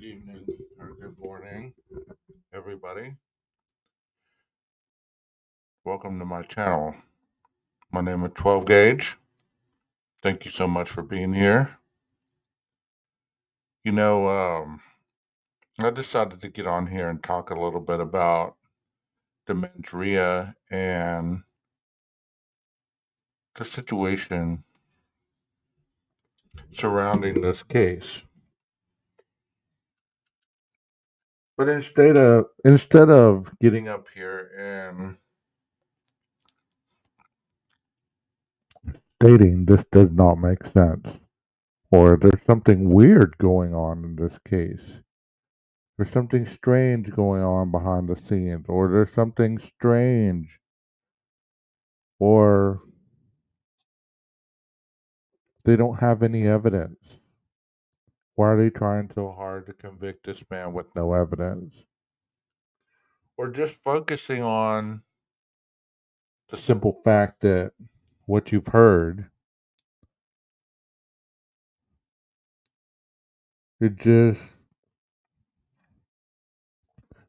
evening or good morning, everybody. Welcome to my channel. My name is 12 Gauge. Thank you so much for being here. You know, I decided to get on here and talk a little bit about the Mens ReA and the situation surrounding this case. But instead of getting up here and stating this does not make sense, or there's something weird going on in this case, there's something strange going on behind the scenes, or there's something strange, or they don't have any evidence. Why are they trying so hard to convict this man with no evidence? Or just focusing on the simple fact that what you've heard is just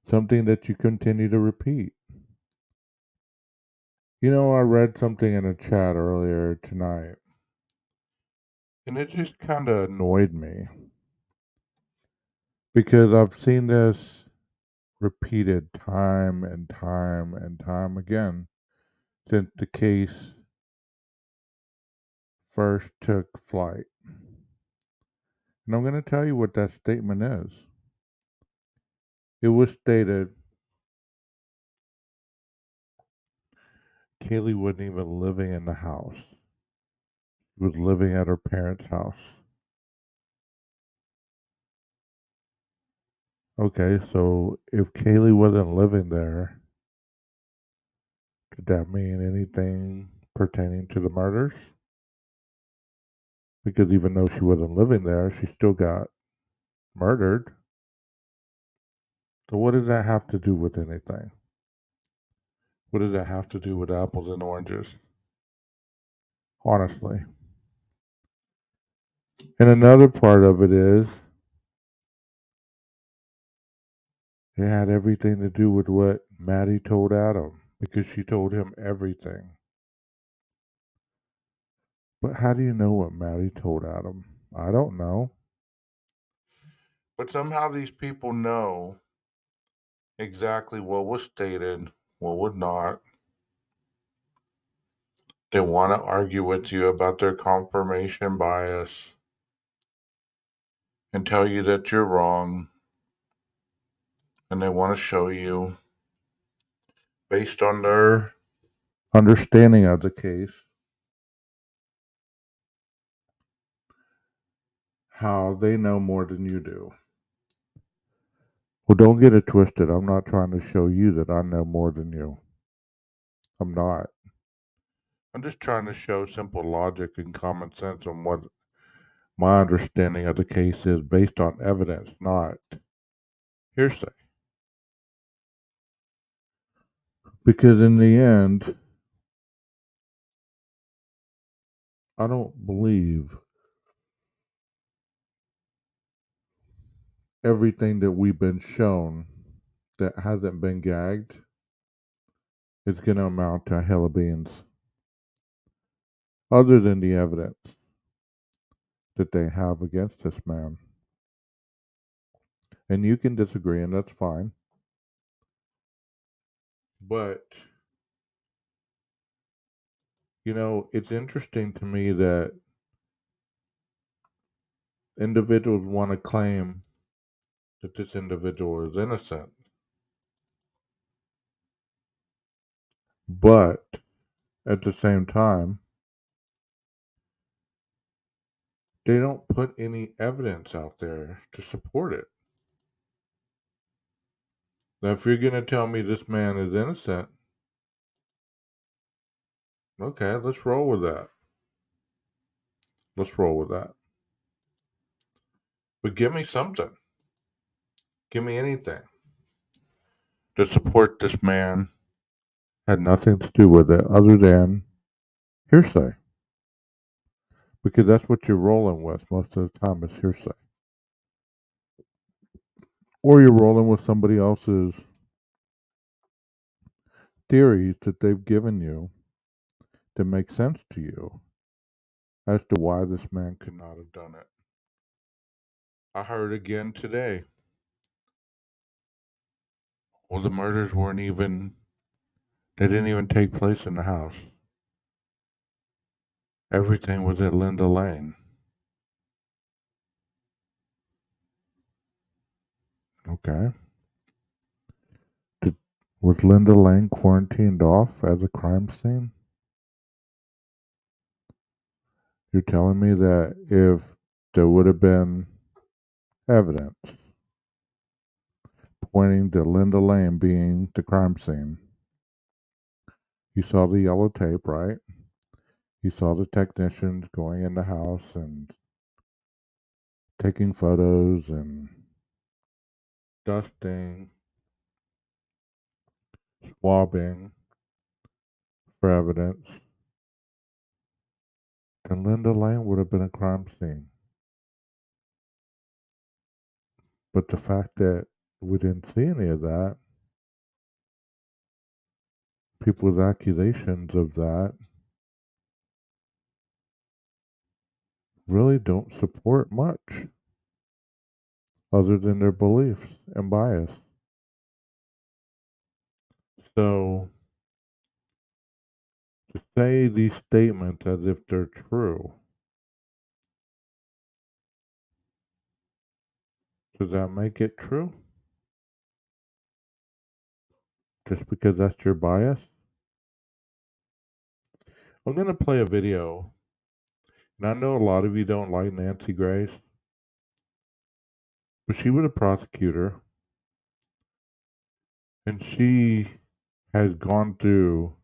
something that you continue to repeat. You know, I read something in a chat earlier tonight, and it just kind of annoyed me because I've seen this repeated time and time and time again since the case first took flight. And I'm going to tell you what that statement is. It was stated Kaylee wasn't even living in the house. She was living at her parents' house. Okay, so if Kaylee wasn't living there, did that mean anything pertaining to the murders? Because even though she wasn't living there, she still got murdered. So what does that have to do with anything? What does that have to do with apples and oranges? Honestly. And another part of it is it had everything to do with what Maddie told Adam because she told him everything. But how do you know what Maddie told Adam? I don't know. But somehow these people know exactly what was stated, what was not. They want to argue with you about their confirmation bias and tell you that you're wrong. And they want to show you, based on their understanding of the case, how they know more than you do. Well, don't get it twisted. I'm not trying to show you that I know more than you. I'm not. I'm just trying to show simple logic and common sense on what my understanding of the case is based on evidence, not hearsay. Because in the end, I don't believe everything that we've been shown that hasn't been gagged is going to amount to a hill of beans, other than the evidence that they have against this man. And you can disagree, and that's fine. But, you know, it's interesting to me that individuals want to claim that this individual is innocent. But at the same time, they don't put any evidence out there to support it. Now, if you're going to tell me this man is innocent, okay, let's roll with that. Let's roll with that. But give me something. Give me anything to support this man had nothing to do with it other than hearsay. Because that's what you're rolling with most of the time is hearsay. Or you're rolling with somebody else's theories that they've given you that make sense to you as to why this man could not have done it. I heard again today, well, the murders weren't even, they didn't even take place in the house. Everything was at Linda Lane. Okay. Did, was Linda Lane quarantined off as a crime scene? You're telling me that if there would have been evidence pointing to Linda Lane being the crime scene, you saw the yellow tape, right? You saw the technicians going in the house and taking photos and dusting, swabbing for evidence. Then Linda Lane would have been a crime scene. But the fact that we didn't see any of that, people's accusations of that really don't support much other than their beliefs and bias. So to say these statements as if they're true, does that make it true? Just because that's your bias? I'm going to play a video, and I know a lot of you don't like Nancy Grace, but she was a prosecutor, and she has gone through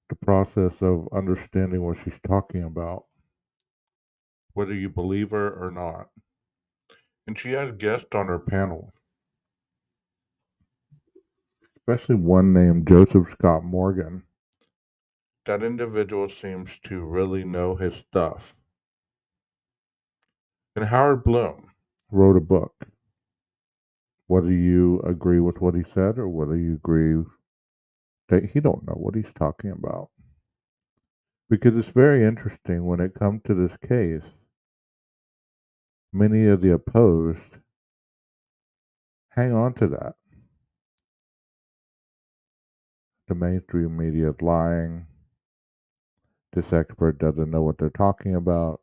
the process of understanding what she's talking about, whether you believe her or not. And she has guests on her panel, especially one named Joseph Scott Morgan. That individual seems to really know his stuff. And Howard Bloom wrote a book. Whether you agree with what he said or whether you agree that he don't know what he's talking about. Because it's very interesting when it comes to this case, many of the opposed hang on to that. The mainstream media is lying. This expert doesn't know what they're talking about.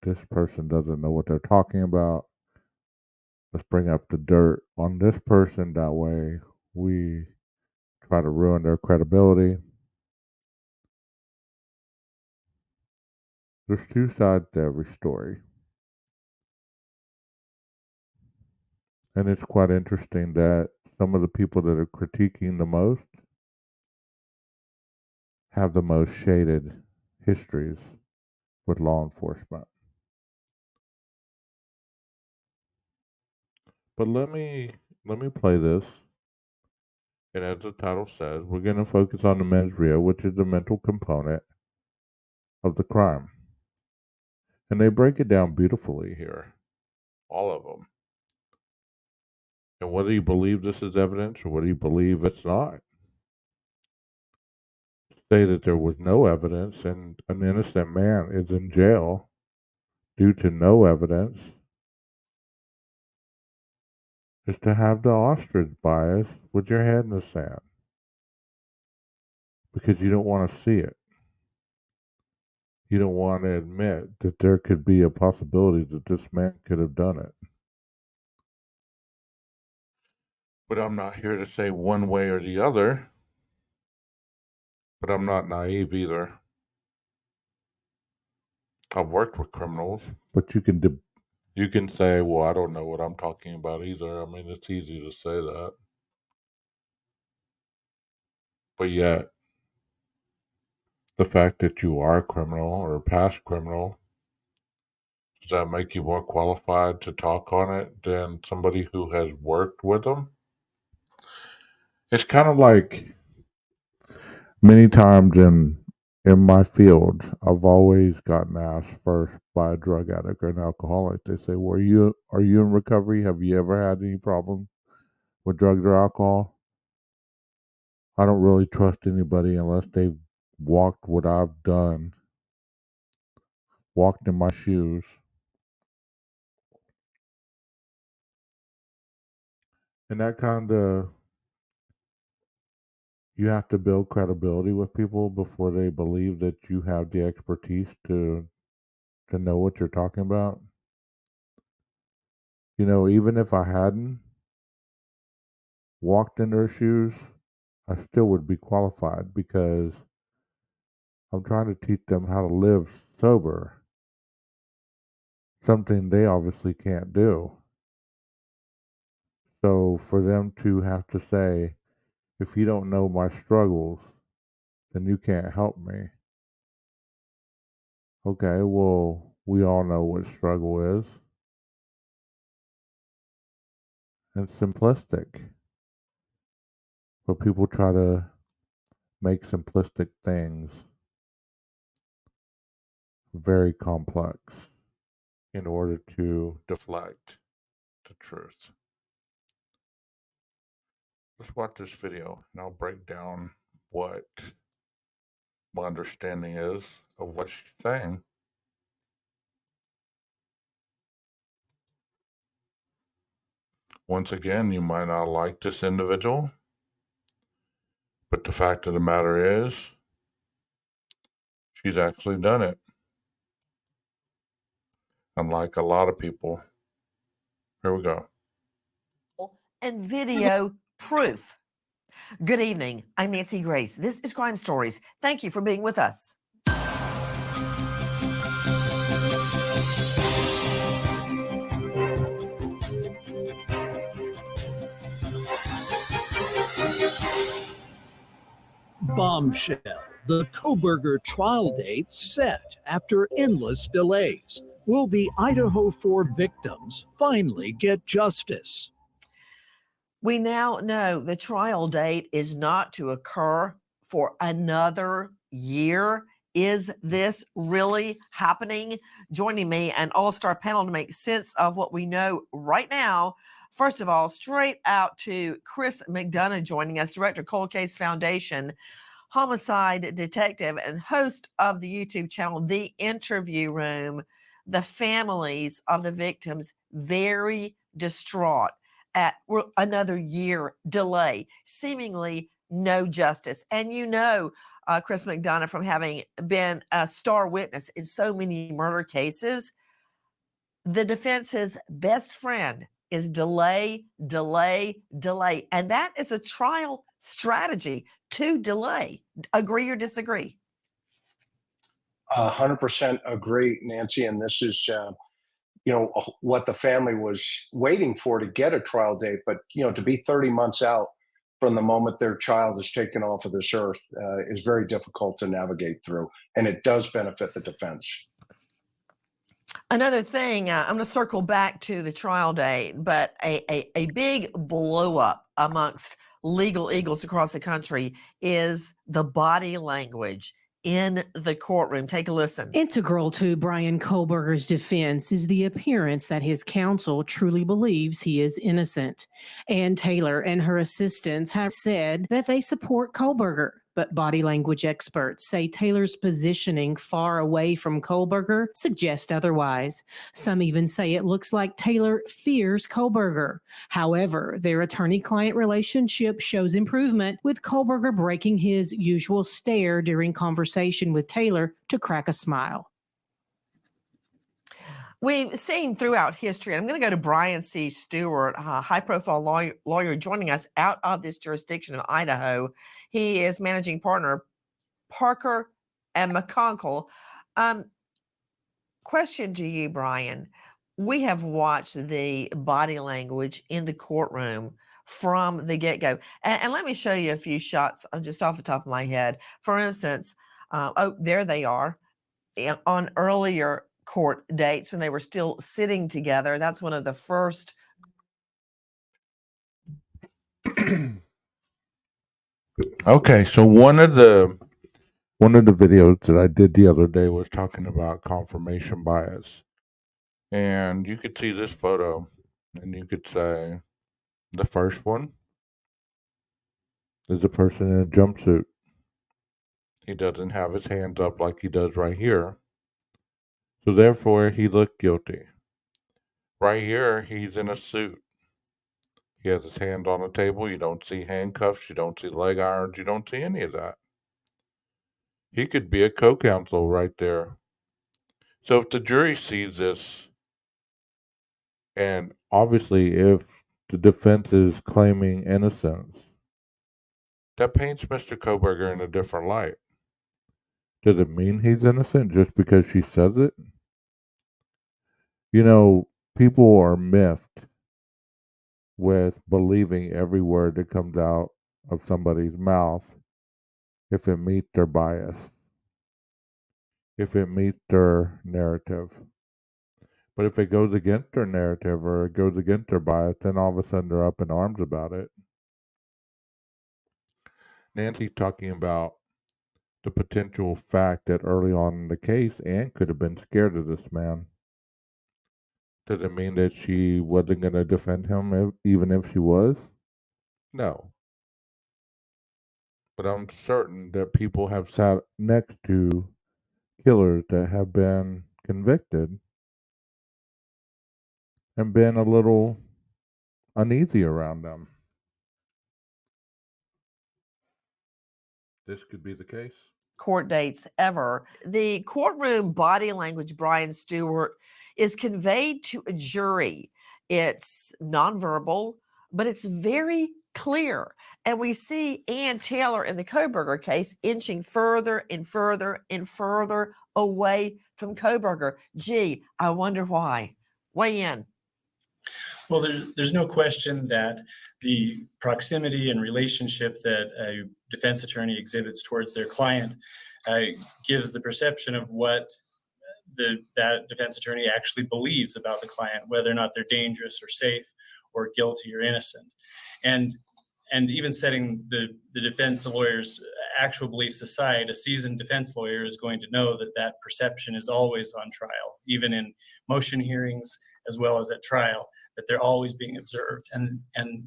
This person doesn't know what they're talking about. Let's bring up the dirt on this person. That way we try to ruin their credibility. There's two sides to every story. And it's quite interesting that some of the people that are critiquing the most have the most shaded histories with law enforcement. But let me play this. And as the title says, we're going to focus on the mens rea, which is the mental component of the crime. And they break it down beautifully here, all of them. And whether you believe this is evidence or whether you believe it's not, say that there was no evidence and an innocent man is in jail due to no evidence is to have the ostrich bias with your head in the sand because you don't want to see it. You don't want to admit that there could be a possibility that this man could have done it. But I'm not here to say one way or the other. But I'm not naive either. I've worked with criminals, but you can say, "Well, I don't know what I'm talking about either." I mean, it's easy to say that, but yet the fact that you are a criminal or a past criminal, does that make you more qualified to talk on it than somebody who has worked with them? It's kind of like many times in in my field, I've always gotten asked first by a drug addict or an alcoholic. They say, "Well, are you in recovery? Have you ever had any problems with drugs or alcohol?" I don't really trust anybody unless they've walked what I've done, walked in my shoes. And that kind of, you have to build credibility with people before they believe that you have the expertise to know what you're talking about. Even if I hadn't walked in their shoes, I still would be qualified because I'm trying to teach them how to live sober, something they obviously can't do. So for them to have to say, if you don't know my struggles, then you can't help me. Okay, well, we all know what struggle is. It's simplistic. But people try to make simplistic things very complex in order to deflect the truth. Let's watch this video and I'll break down what my understanding is of what she's saying. Once again, you might not like this individual, but the fact of the matter is, she's actually done it. Unlike a lot of people. Here we go. And video proof. Good evening. I'm Nancy Grace. This is Crime Stories. Thank you for being with us. Bombshell. The Kohberger trial date set after endless delays. Will the IDAHO4 victims finally get justice? We now know the trial date is not to occur for another year. Is this really happening? Joining me, an all-star panel to make sense of what we know right now. First of all, straight out to Chris McDonough joining us, Director, Cold Case Foundation, homicide detective, and host of the YouTube channel, The Interview Room. The families of the victims very distraught at another year delay, seemingly no justice. And Chris McDonough, from having been a star witness in so many murder cases, the defense's best friend is delay, delay, delay. And that is a trial strategy, to delay. Agree or disagree? 100% agree, Nancy. And this is, what the family was waiting for to get a trial date. But, to be 30 months out from the moment their child is taken off of this earth is very difficult to navigate through. And it does benefit the defense. Another thing, I'm going to circle back to the trial date, but a big blow up amongst legal eagles across the country is the body language in the courtroom. Take a listen. Integral to Brian Kohberger's defense is the appearance that his counsel truly believes he is innocent. Ann Taylor and her assistants have said that they support Kohberger, but body language experts say Taylor's positioning far away from Kohberger suggests otherwise. Some even say it looks like Taylor fears Kohberger. However, their attorney-client relationship shows improvement, with Kohberger breaking his usual stare during conversation with Taylor to crack a smile. We've seen throughout history, and I'm going to go to Brian C. Stewart, a high-profile lawyer joining us out of this jurisdiction of Idaho. He is managing partner, Parker and McConkel. Question to you, Brian. We have watched the body language in the courtroom from the get-go. And let me show you a few shots just off the top of my head. For instance, there they are on earlier court dates when they were still sitting together. That's one of the first. Okay, so one of the One of the videos that I did the other day was talking about confirmation bias. And you could see this photo and you could say the first one is a person in a jumpsuit. He doesn't have his hands up like he does right here. So therefore, he looked guilty. Right here, he's in a suit. He has his hand on the table. You don't see handcuffs. You don't see leg irons. You don't see any of that. He could be a co-counsel right there. So if the jury sees this, and obviously if the defense is claiming innocence, that paints Mr. Koberger in a different light. Does it mean he's innocent just because she says it? You know, people are miffed with believing every word that comes out of somebody's mouth if it meets their bias, if it meets their narrative. But if it goes against their narrative or it goes against their bias, then all of a sudden they're up in arms about it. Nancy's talking about the potential fact that early on in the case, Anne could have been scared of this man. Does it mean that she wasn't going to defend him even if she was? No. But I'm certain that people have sat next to killers that have been convicted and been a little uneasy around them. This could be the case. Court dates ever. The courtroom body language, Brian Stewart, is conveyed to a jury. It's nonverbal, but it's very clear. And we see Ann Taylor in the Koberger case inching further and further and further away from Koberger. Gee, I wonder why. Weigh in. Well, there's no question that the proximity and relationship that a defense attorney exhibits towards their client gives the perception of what that defense attorney actually believes about the client, whether or not they're dangerous or safe or guilty or innocent. And even setting the defense lawyer's actual beliefs aside, a seasoned defense lawyer is going to know that that perception is always on trial, even in motion hearings as well as at trial, that they're always being observed and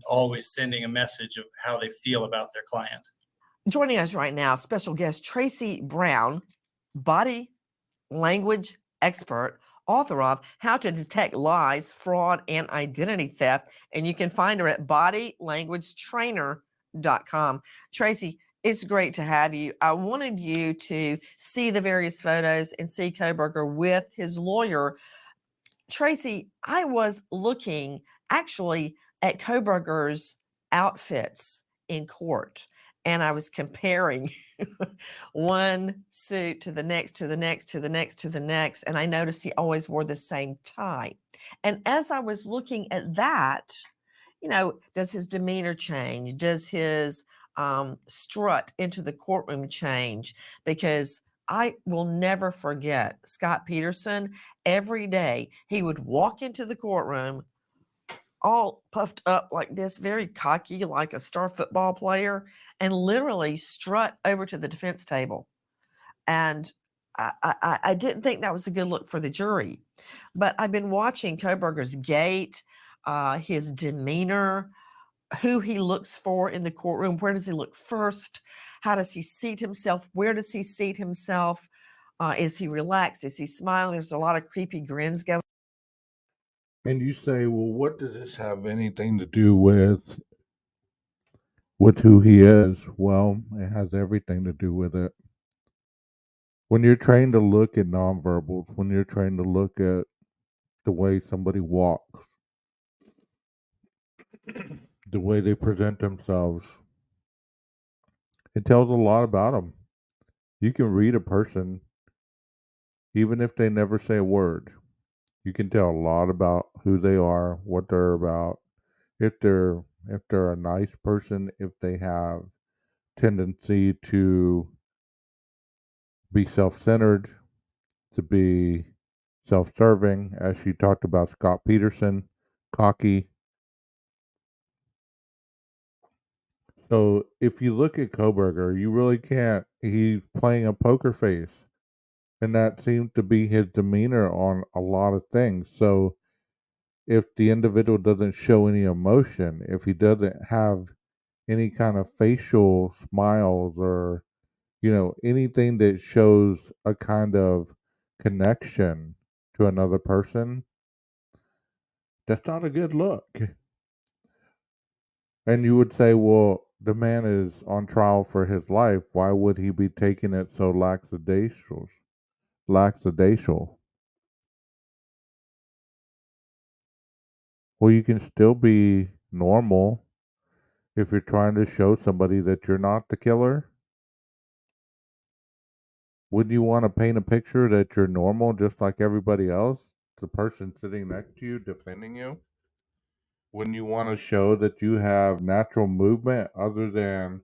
always sending a message of how they feel about their client. Joining us right now, special guest Tracy Brown, body language expert, author of How to Detect Lies, Fraud, and Identity Theft. And you can find her at bodylanguagetrainer.com. Tracy, it's great to have you. I wanted you to see the various photos and see Koberger with his lawyer. Tracy, I was looking actually at Koberger's outfits in court, and I was comparing one suit to the next, to the next, to the next, to the next, and I noticed he always wore the same tie. And as I was looking at that, you know, does his demeanor change? Does his strut into the courtroom change? Because I will never forget Scott Peterson. Every day he would walk into the courtroom all puffed up like this, very cocky, like a star football player, and literally strut over to the defense table. And I didn't think that was a good look for the jury. But I've been watching Koberger's gait, his demeanor, who he looks for in the courtroom. Where does he look first? How does he seat himself? Where does he seat himself? Is he relaxed? Is he smiling? There's a lot of creepy grins going. And you say, well, what does this have anything to do with who he is? Well, it has everything to do with it. When you're trained to look at nonverbals, when you're trained to look at the way somebody walks, the way they present themselves, it tells a lot about them. You can read a person even if they never say a word. You can tell a lot about who they are, what they're about. If they're a nice person, if they have tendency to be self-centered, to be self-serving, as she talked about Scott Peterson, cocky. So if you look at Koberger, you really can't he's playing a poker face. And that seems to be his demeanor on a lot of things. So if the individual doesn't show any emotion, if he doesn't have any kind of facial smiles or, anything that shows a kind of connection to another person, that's not a good look. And you would say, well, the man is on trial for his life. Why would he be taking it so lackadaisical? Lackadaisical. Well, you can still be normal if you're trying to show somebody that you're not the killer. Wouldn't you want to paint a picture that you're normal just like everybody else? The person sitting next to you defending you? Wouldn't you want to show that you have natural movement other than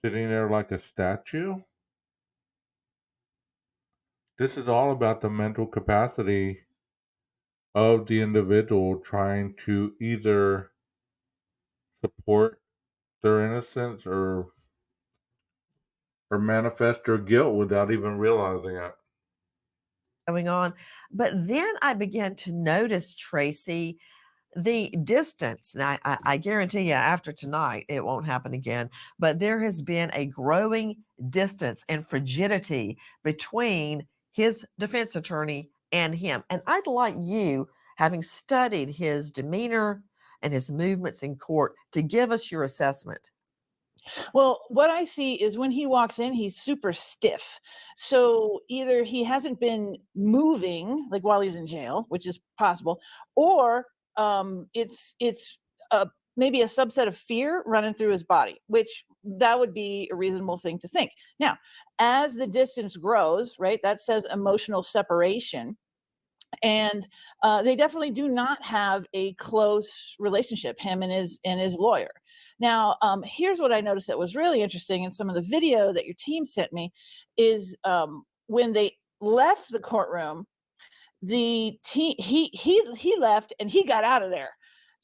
sitting there like a statue? This is all about the mental capacity of the individual trying to either support their innocence or manifest their guilt without even realizing it. Going on. But then I began to notice, Tracy, the distance. Now, I guarantee you after tonight, it won't happen again, but there has been a growing distance and frigidity between his defense attorney and him. And I'd like you, having studied his demeanor and his movements in court, to give us your assessment. Well, what I see is when he walks in, he's super stiff. So either he hasn't been moving like while he's in jail, which is possible, or it's maybe a subset of fear running through his body, which that would be a reasonable thing to think. Now, as the distance grows, right, that says emotional separation. And they definitely do not have a close relationship, him and his lawyer. Now, here's what I noticed that was really interesting in some of the video that your team sent me is when they left the courtroom, the team he left and he got out of there,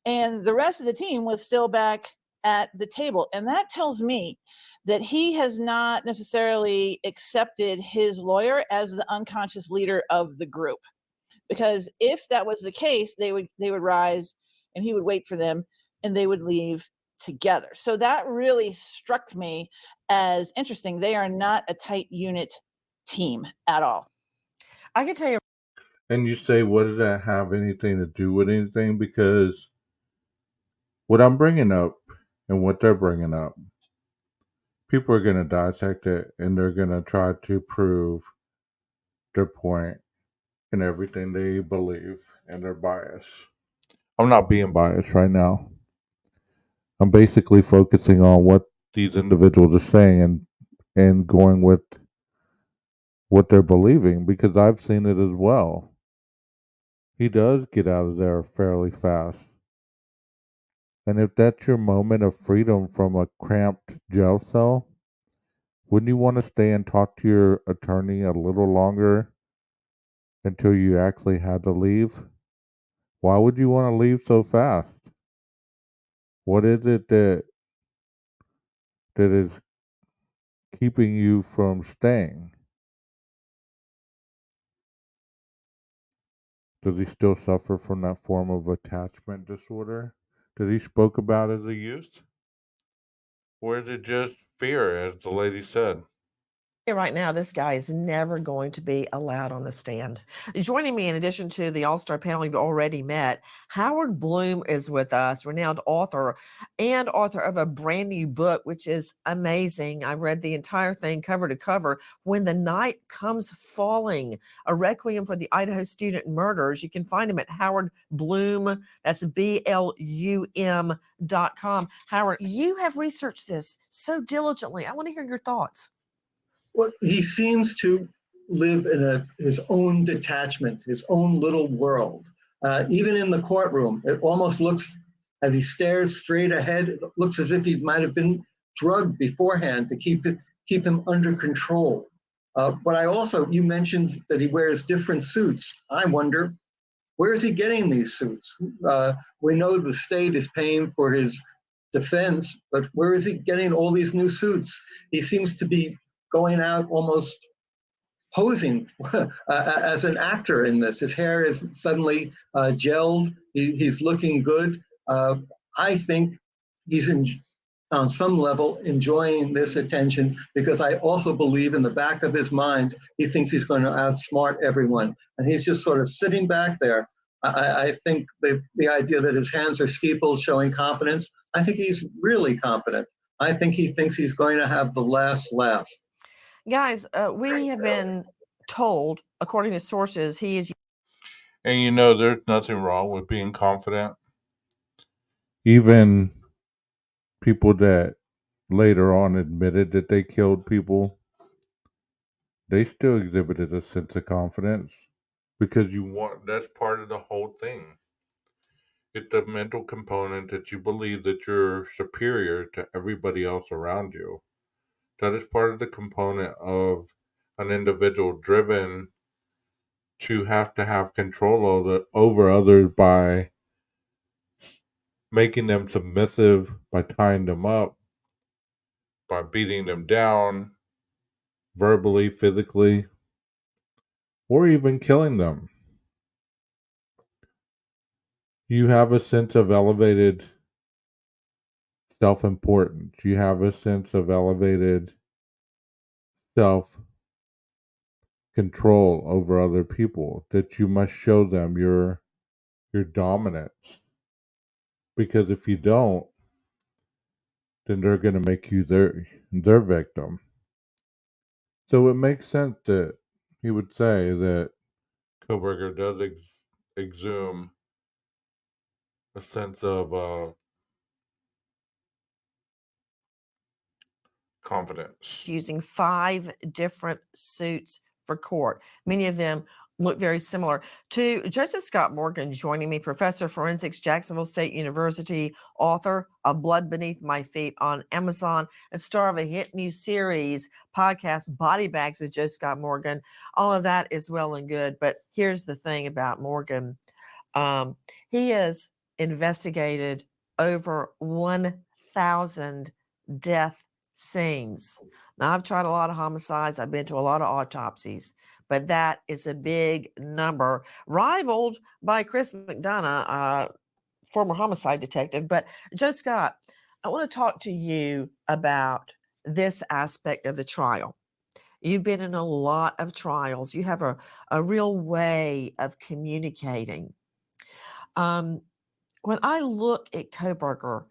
and the rest of the team was still back at the table, and that tells me that he has not necessarily accepted his lawyer as the unconscious leader of the group. Because if that was the case, they would rise and he would wait for them and they would leave together. So that really struck me as interesting. They are not a tight unit team at all. I can tell you. And you say, what does that have anything to do with anything? Because what I'm bringing up and what they're bringing up, people are going to dissect it and they're going to try to prove their point in everything they believe and their bias. I'm not being biased right now. I'm basically focusing on what these individuals are saying and going with what they're believing because I've seen it as well. He does get out of there fairly fast. And if that's your moment of freedom from a cramped jail cell, wouldn't you want to stay and talk to your attorney a little longer until you actually had to leave? Why would you want to leave so fast? What is it that is keeping you from staying? Does he still suffer from that form of attachment disorder that he spoke about as a youth? Or is it just fear, as the lady said? Right now, this guy is never going to be allowed on the stand. Joining me, in addition to the all-star panel you've already met, Howard Bloom is with us, renowned author and author of a brand new book, which is amazing. I've read the entire thing cover to cover. When the Night Comes Falling, a requiem for the Idaho student murders. You can find him at Howard Bloom. That's BLUM.com. Howard, you have researched this so diligently. I want to hear your thoughts. Well, he seems to live in his own detachment, his own little world. Even in the courtroom, it almost looks, as he stares straight ahead, it looks as if he might have been drugged beforehand to keep him under control. But you mentioned that he wears different suits. I wonder, where is he getting these suits? We know the state is paying for his defense, but where is he getting all these new suits? He seems to be going out almost posing as an actor in this. His hair is suddenly gelled. He's looking good. I think he's on some level enjoying this attention, because I also believe in the back of his mind, he thinks he's going to outsmart everyone. And he's just sort of sitting back there. I think the idea that his hands are steepled, showing confidence, I think he's really confident. I think he thinks he's going to have the last laugh. Guys, we have been told, according to sources, he is. And you know, there's nothing wrong with being confident. Even people that later on admitted that they killed people, they still exhibited a sense of confidence, because that's part of the whole thing. It's a mental component that you believe that you're superior to everybody else around you. That is part of the component of an individual driven to have control over others by making them submissive, by tying them up, by beating them down, verbally, physically, or even killing them. You have a sense of elevated self-importance. You have a sense of elevated self-control over other people, that you must show them your dominance. Because if you don't, then they're going to make you their victim. So it makes sense that he would say that Kohberger does exhume a sense of confidence. Using 5 different suits for court. Many of them look very similar. To Joseph Scott Morgan joining me, professor of forensics, Jacksonville State University, author of Blood Beneath My Feet on Amazon, and star of a hit new series podcast, Body Bags with Joe Scott Morgan. All of that is well and good, but here's the thing about Morgan. He has investigated over 1,000 death scenes. Now, I've tried a lot of homicides. I've been to a lot of autopsies, but that is a big number, rivaled by Chris McDonough, former homicide detective. But Joe Scott, I want to talk to you about this aspect of the trial. You've been in a lot of trials. You have a real way of communicating. When I look at Kohberger,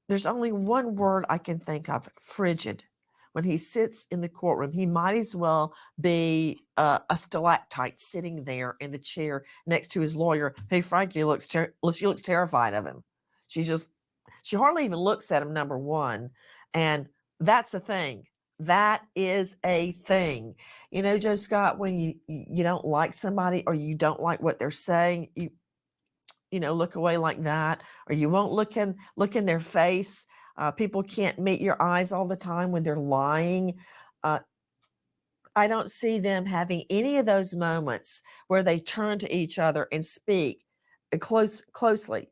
there's only one word I can think of: frigid. When he sits in the courtroom, he might as well be a stalactite sitting there in the chair next to his lawyer, who frankly she looks terrified of him. She hardly even looks at him, number one. And that's the thing. That is a thing. You know, Joe Scott, when you don't like somebody or you don't like what they're saying, you know, look away like that, or you won't look in their face. People can't meet your eyes all the time when they're lying. I don't see them having any of those moments where they turn to each other and speak closely.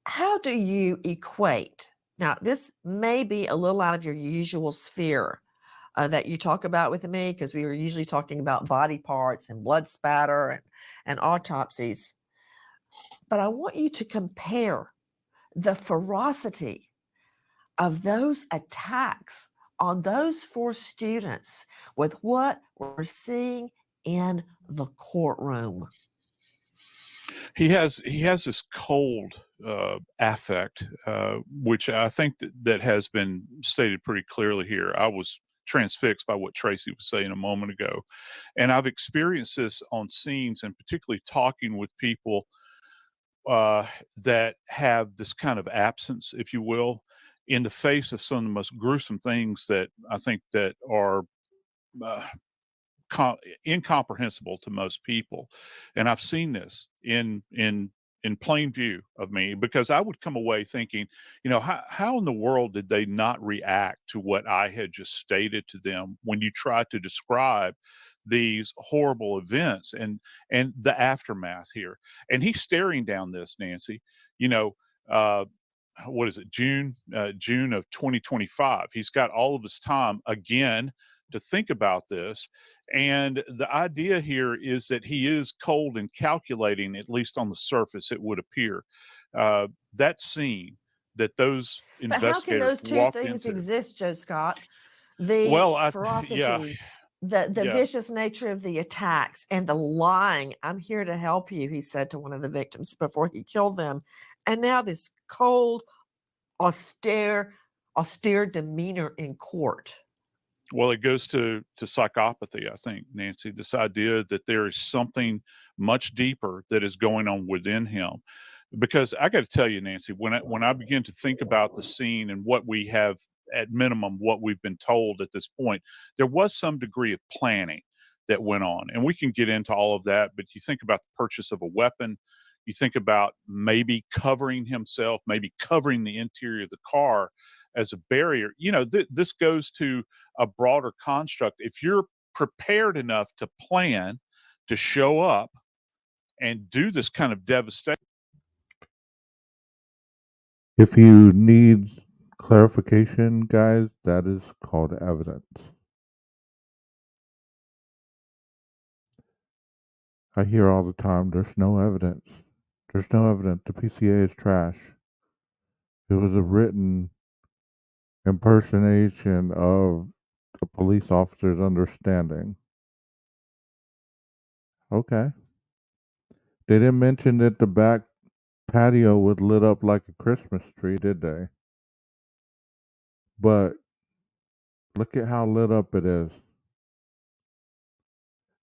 How do you equate? Now, this may be a little out of your usual sphere that you talk about with me, because we were usually talking about body parts and blood spatter and autopsies. But I want you to compare the ferocity of those attacks on those 4 students with what we're seeing in the courtroom. He has this cold affect, which I think that has been stated pretty clearly here. I was transfixed by what Tracy was saying a moment ago, and I've experienced this on scenes, and particularly talking with people that have this kind of absence, if you will, in the face of some of the most gruesome things that I think that are incomprehensible to most people. And I've seen this in plain view of me, because I would come away thinking, you know, how in the world did they not react to what I had just stated to them when you try to describe these horrible events and the aftermath here? And he's staring down this, Nancy, you know, what is it, June of 2025. He's got all of his time again to think about this. And the idea here is that he is cold and calculating, at least on the surface, it would appear. That scene that those But how can investigators those two walked things into. exist, Joe Scott? The Well, yeah, ferocity, the yeah. vicious nature of the attacks, and the lying. I'm here to help you, he said to one of the victims before he killed them. And now this cold, austere demeanor in court. Well, it goes to psychopathy, I think, Nancy. This idea that there is something much deeper that is going on within him. Because I got to tell you, Nancy, when I begin to think about the scene and what we have, at minimum, what we've been told at this point, there was some degree of planning that went on, and we can get into all of that. But you think about the purchase of a weapon, you think about maybe covering himself, maybe covering the interior of the car as a barrier. This goes to a broader construct. If you're prepared enough to plan, to show up and do this kind of devastation. If you need clarification, guys, that is called evidence. I hear all the time, there's no evidence. There's no evidence. The PCA is trash. It was a written impersonation of the police officer's understanding. Okay. They didn't mention that the back patio was lit up like a Christmas tree, did they? But look at how lit up it is.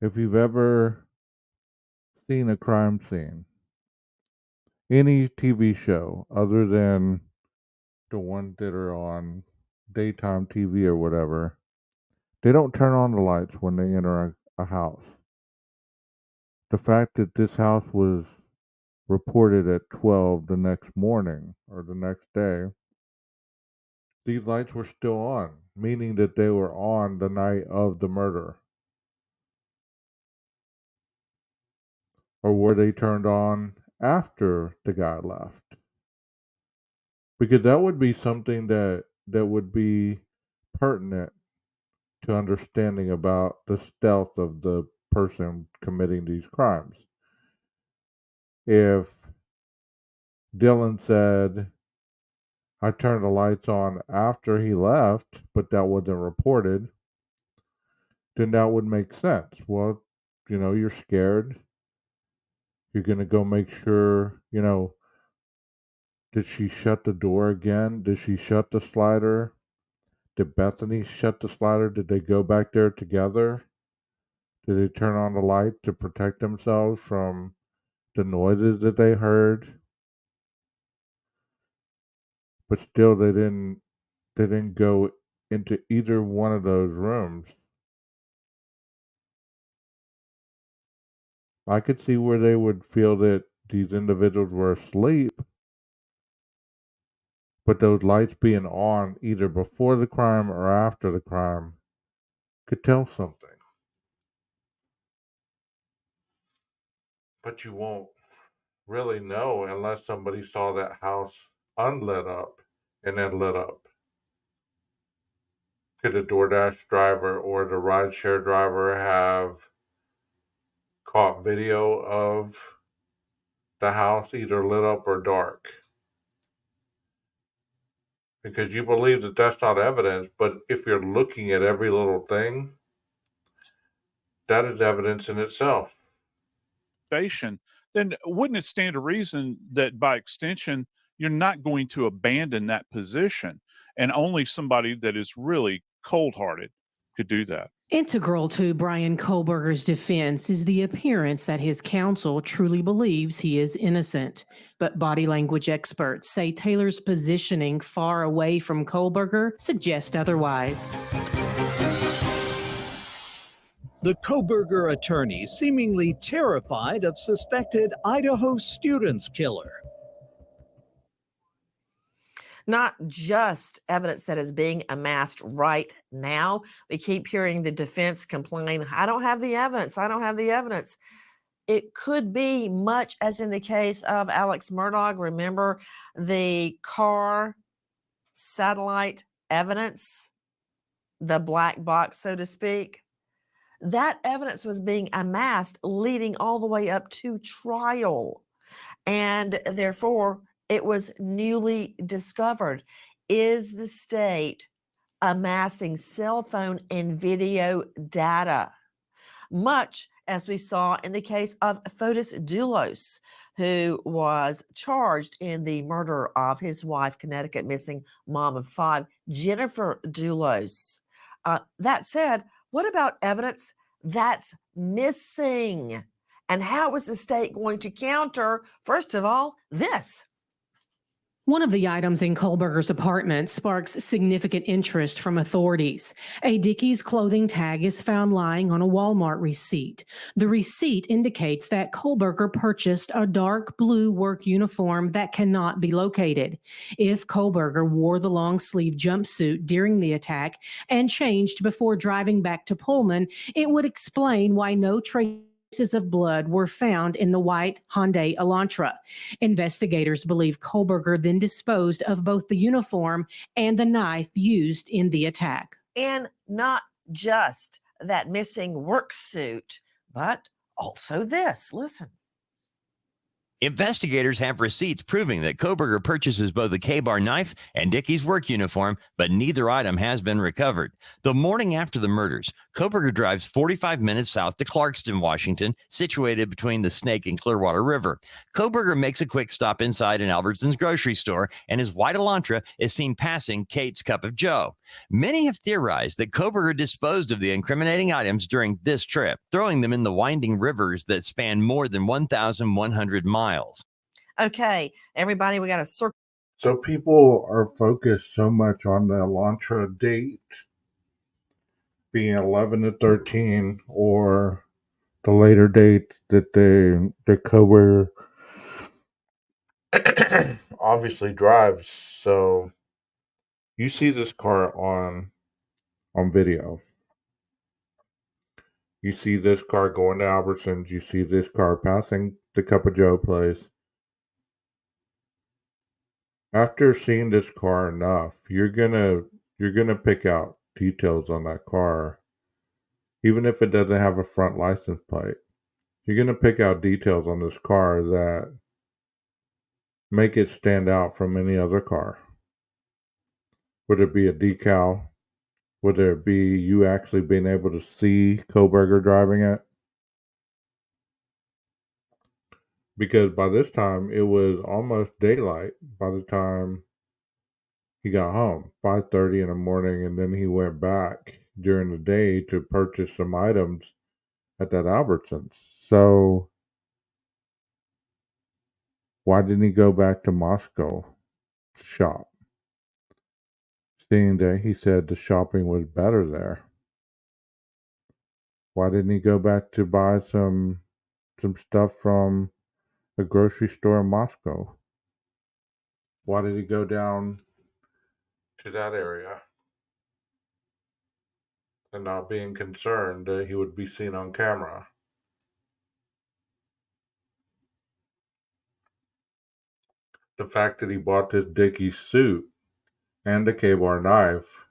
If you've ever seen a crime scene, any TV show other than the ones that are on daytime TV or whatever, they don't turn on the lights when they enter a house. The fact that this house was reported at 12 the next morning or the next day, these lights were still on, meaning that they were on the night of the murder. Or were they turned on after the guy left? Because that would be something that would be pertinent to understanding about the stealth of the person committing these crimes. If Dylan said, I turned the lights on after he left, but that wasn't reported, then that would make sense. Well, you're scared. You're going to go make sure, did she shut the door again? Did she shut the slider? Did Bethany shut the slider? Did they go back there together? Did they turn on the light to protect themselves from the noises that they heard? But still, they didn't go into either one of those rooms. I could see where they would feel that these individuals were asleep, but those lights being on either before the crime or after the crime could tell something. But you won't really know unless somebody saw that house unlit up and then lit up. Could the DoorDash driver or the rideshare driver have caught video of the house either lit up or dark? Because you believe that that's not evidence, but if you're looking at every little thing, that is evidence in itself. Then wouldn't it stand to reason that by extension, you're not going to abandon that position, and only somebody that is really cold-hearted could do that? Integral to Brian Kohlberger's defense is the appearance that his counsel truly believes he is innocent. But body language experts say Taylor's positioning far away from Kohlberger suggests otherwise. The Kohlberger attorney seemingly terrified of suspected Idaho students killer. Not just evidence that is being amassed right now. We keep hearing the defense complain, I don't have the evidence. I don't have the evidence. It could be much as in the case of Alex Murdaugh. Remember the car satellite evidence the black box, so to speak, that evidence was being amassed leading all the way up to trial. And therefore, it was newly discovered. Is the state amassing cell phone and video data? Much as we saw in the case of Fotis Dulos, who was charged in the murder of his wife, Connecticut missing mom of 5, Jennifer Dulos. That said, what about evidence that's missing? And how is the state going to counter, first of all, this? One of the items in Kohlberger's apartment sparks significant interest from authorities. A Dickies clothing tag is found lying on a Walmart receipt. The receipt indicates that Kohlberger purchased a dark blue work uniform that cannot be located. If Kohlberger wore the long-sleeve jumpsuit during the attack and changed before driving back to Pullman, it would explain why no traces of blood were found in the white Hyundai Elantra. Investigators believe Kohlberger then disposed of both the uniform and the knife used in the attack. And not just that missing work suit, but also this. Listen. Investigators have receipts proving that Kohlberger purchases both a K-bar knife and Dickie's work uniform, but neither item has been recovered. The morning after the murders, Kohlberger drives 45 minutes south to Clarkston, Washington, situated between the Snake and Clearwater River. Kohlberger makes a quick stop inside an Albertsons grocery store, and his white Elantra is seen passing Kate's Cup of Joe. Many have theorized that Kohlberger disposed of the incriminating items during this trip, throwing them in the winding rivers that span more than 1,100 miles. Okay, everybody, we got to circle. So people are focused so much on the Elantra date being 11 to 13, or the later date that the Kohlberger obviously drives. So you see this car on video. You see this car going to Albertsons. You see this car passing the Cup of Joe place. After seeing this car enough, you're gonna pick out details on that car, even if it doesn't have a front license plate. You're gonna pick out details on this car that make it stand out from any other car. Would it be a decal? Would it be you actually being able to see Kohlberger driving it? Because by this time, it was almost daylight by the time he got home, 5:30 in the morning, and then he went back during the day to purchase some items at that Albertsons. So why didn't he go back to Moscow to shop? Seeing that he said the shopping was better there. Why didn't he go back to buy some stuff from a grocery store in Moscow? Why did he go down to that area and not being concerned that he would be seen on camera? The fact that he bought this Dickies suit and a K-bar knife,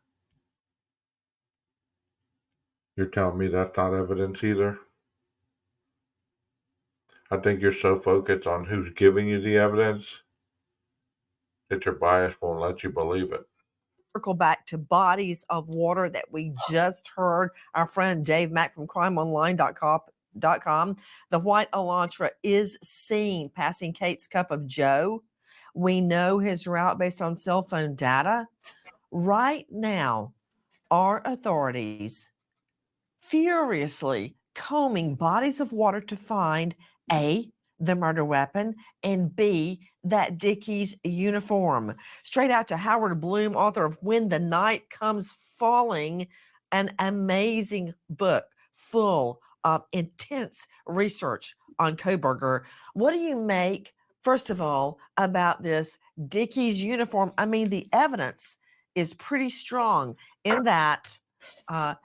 you're telling me that's not evidence either? I think you're so focused on who's giving you the evidence that your bias won't let you believe it. Circle back to bodies of water that we just heard our friend Dave Mack from crimeonline.com. The white Elantra is seen passing Kate's Cup of Joe. We know his route based on cell phone data. Right now, our authorities furiously combing bodies of water to find A, the murder weapon, and B, that Dickies uniform. Straight out to Howard Bloom, author of When the Night Comes Falling, an amazing book full of intense research on Kohlberger. What do you make, first of all, about this Dickies uniform? I mean, the evidence is pretty strong in that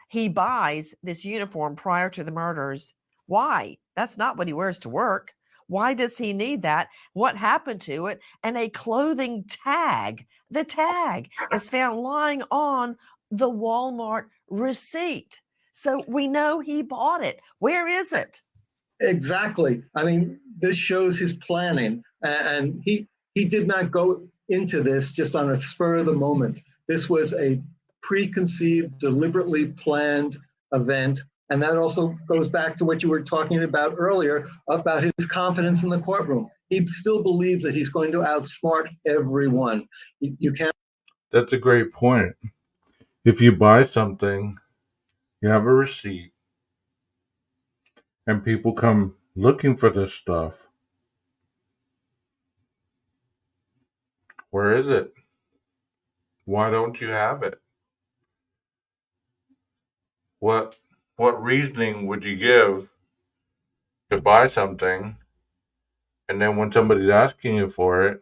he buys this uniform prior to the murders. Why? That's not what he wears to work. Why does he need that? What happened to it? And a clothing tag. The tag is found lying on the Walmart receipt. So we know he bought it. Where is it? Exactly. I mean, this shows his planning, and he did not go into this just on a spur of the moment. This was a preconceived, deliberately planned event. And that also goes back to what you were talking about earlier about his confidence in the courtroom. He still believes that he's going to outsmart everyone. You can't. That's a great point. If you buy something, you have a receipt, and people come looking for this stuff. Where is it? Why don't you have it? What reasoning would you give to buy something, and then when somebody's asking you for it,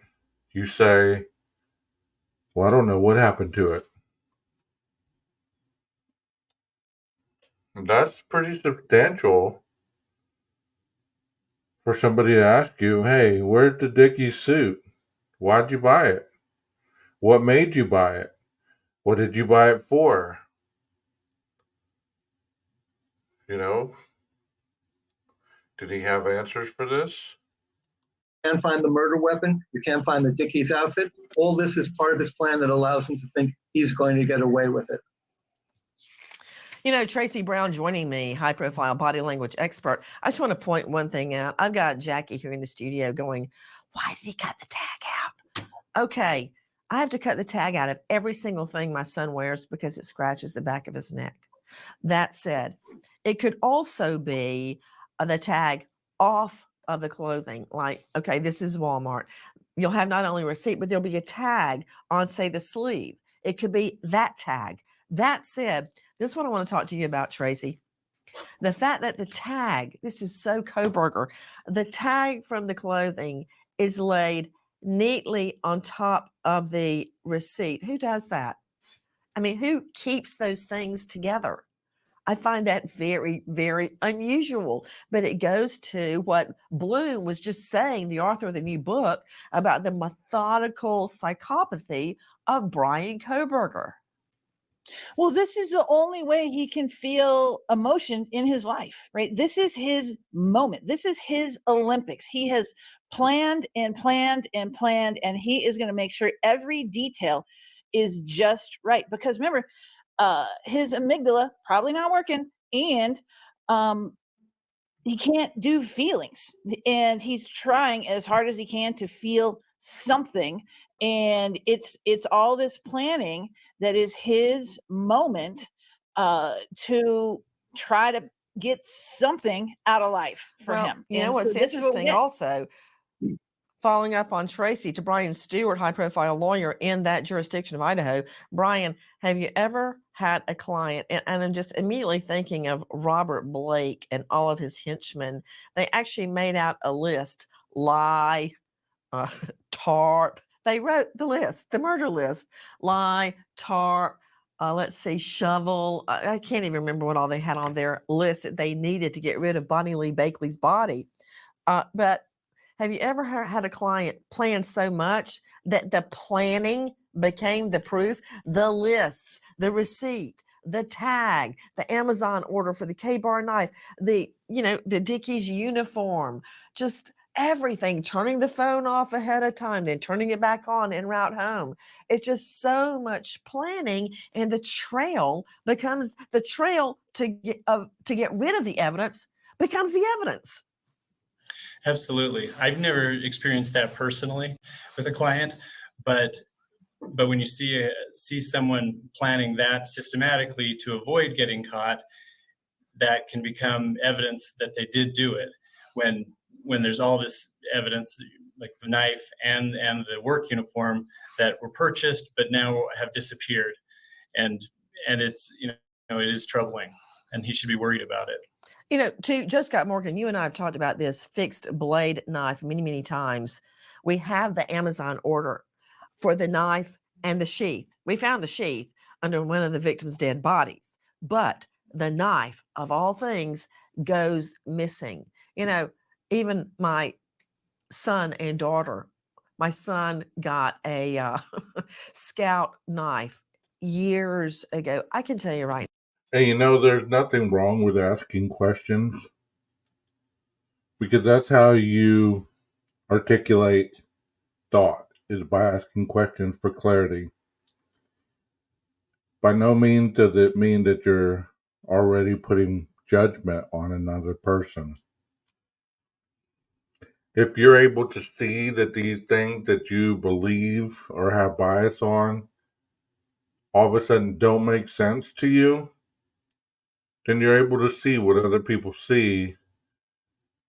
you say, well, I don't know what happened to it. That's pretty substantial for somebody to ask you, hey, where's the Dickies suit? Why'd you buy it? What made you buy it? What did you buy it for? You know, did he have answers for this? Can't find the murder weapon. You can't find the Dickies outfit. All this is part of his plan that allows him to think he's going to get away with it. You know, Tracy Brown joining me, high profile body language expert. I just want to point one thing out. I've got Jackie here in the studio going, why did he cut the tag out? Okay, I have to cut the tag out of every single thing my son wears because it scratches the back of his neck. That said, it could also be the tag off of the clothing. Like, okay, this is Walmart. You'll have not only a receipt, but there'll be a tag on, say, the sleeve. It could be that tag. That said, this is what I want to talk to you about, Tracy. The fact that the tag, this is so Kohberger, the tag from the clothing is laid neatly on top of the receipt. Who does that? I mean, who keeps those things together? I find that very, very unusual. But it goes to what Bloom was just saying, the author of the new book, about the methodical psychopathy of Brian Kohberger. Well, this is the only way he can feel emotion in his life, right? This is his moment. This is his Olympics. He has planned and planned and planned, and he is going to make sure every detail is just right. Because remember, his amygdala probably not working, and he can't do feelings, and he's trying as hard as he can to feel something. And it's all this planning that is his moment to try to get something out of life for him. You know And what's so this is what we interesting get. also, following up on Tracy, to Brian Stewart, high profile lawyer in that jurisdiction of Idaho. Brian, have you ever had a client, and I'm just immediately thinking of Robert Blake and all of his henchmen. They actually made out a list, lie, TARP. They wrote the list, the murder list, lie, TARP, let's see, shovel. I can't even remember what all they had on their list that they needed to get rid of Bonnie Lee Bakley's body. But have you ever had a client plan so much that the planning became the proof? The lists, the receipt, the tag, the Amazon order for the K-bar knife, the Dickies uniform, just everything, turning the phone off ahead of time, then turning it back on en route home. It's just so much planning, and the trail becomes the trail to get rid of the evidence becomes the evidence. Absolutely. I've never experienced that personally with a client, but when you see someone planning that systematically to avoid getting caught, that can become evidence that they did do it. When there's all this evidence, like the knife and the work uniform that were purchased but now have disappeared, and it's it is troubling, and he should be worried about it. To Joe Scott Morgan, you and I have talked about this fixed blade knife many, many times. We have the Amazon order for the knife and the sheath. We found the sheath under one of the victim's dead bodies, but the knife, of all things, goes missing. Even my son and daughter, my son got a Scout knife years ago. I can tell you right And there's nothing wrong with asking questions, because that's how you articulate thought, is by asking questions for clarity. By no means does it mean that you're already putting judgment on another person. If you're able to see that these things that you believe or have bias on all of a sudden don't make sense to you, then you're able to see what other people see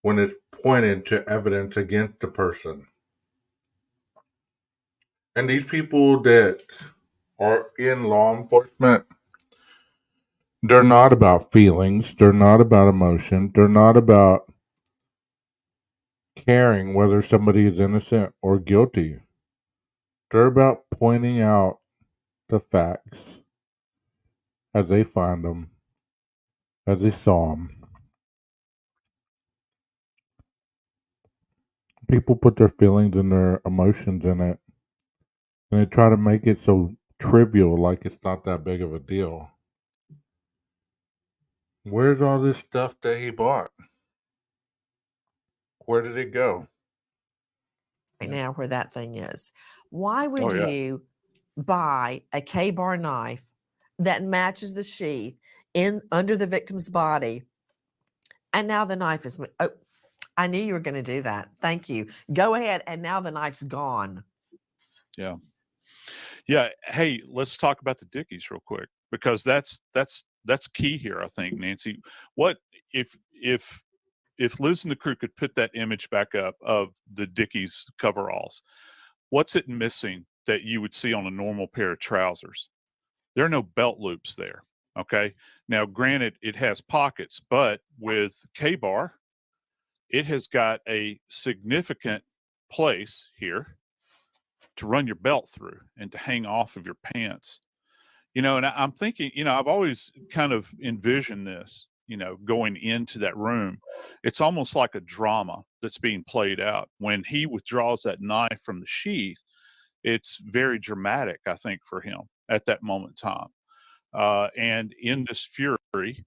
when it's pointed to evidence against the person. And these people that are in law enforcement, they're not about feelings, they're not about emotion, they're not about caring whether somebody is innocent or guilty. They're about pointing out the facts as they find them, as they saw them. People put their feelings and their emotions in it, and they try to make it so trivial, like it's not that big of a deal. Where's all this stuff that he bought? Where did it go? Right now, where that thing is. Why would Oh, yeah. you buy a K-bar knife that matches the sheath in under the victim's body, and now the knife is? Oh, I knew you were going to do that. Thank you. Go ahead, and now the knife's gone. Yeah. Yeah. Hey, let's talk about the Dickies real quick, because that's key here, I think, Nancy. What if Liz and the crew could put that image back up of the Dickies coveralls? What's it missing that you would see on a normal pair of trousers? There are no belt loops there. Okay. Now, granted, it has pockets, but with K-bar, it has got a significant place here to run your belt through and to hang off of your pants. And I'm thinking, I've always kind of envisioned this, going into that room. It's almost like a drama that's being played out. When he withdraws that knife from the sheath, it's very dramatic, I think, for him at that moment in time. And in this fury,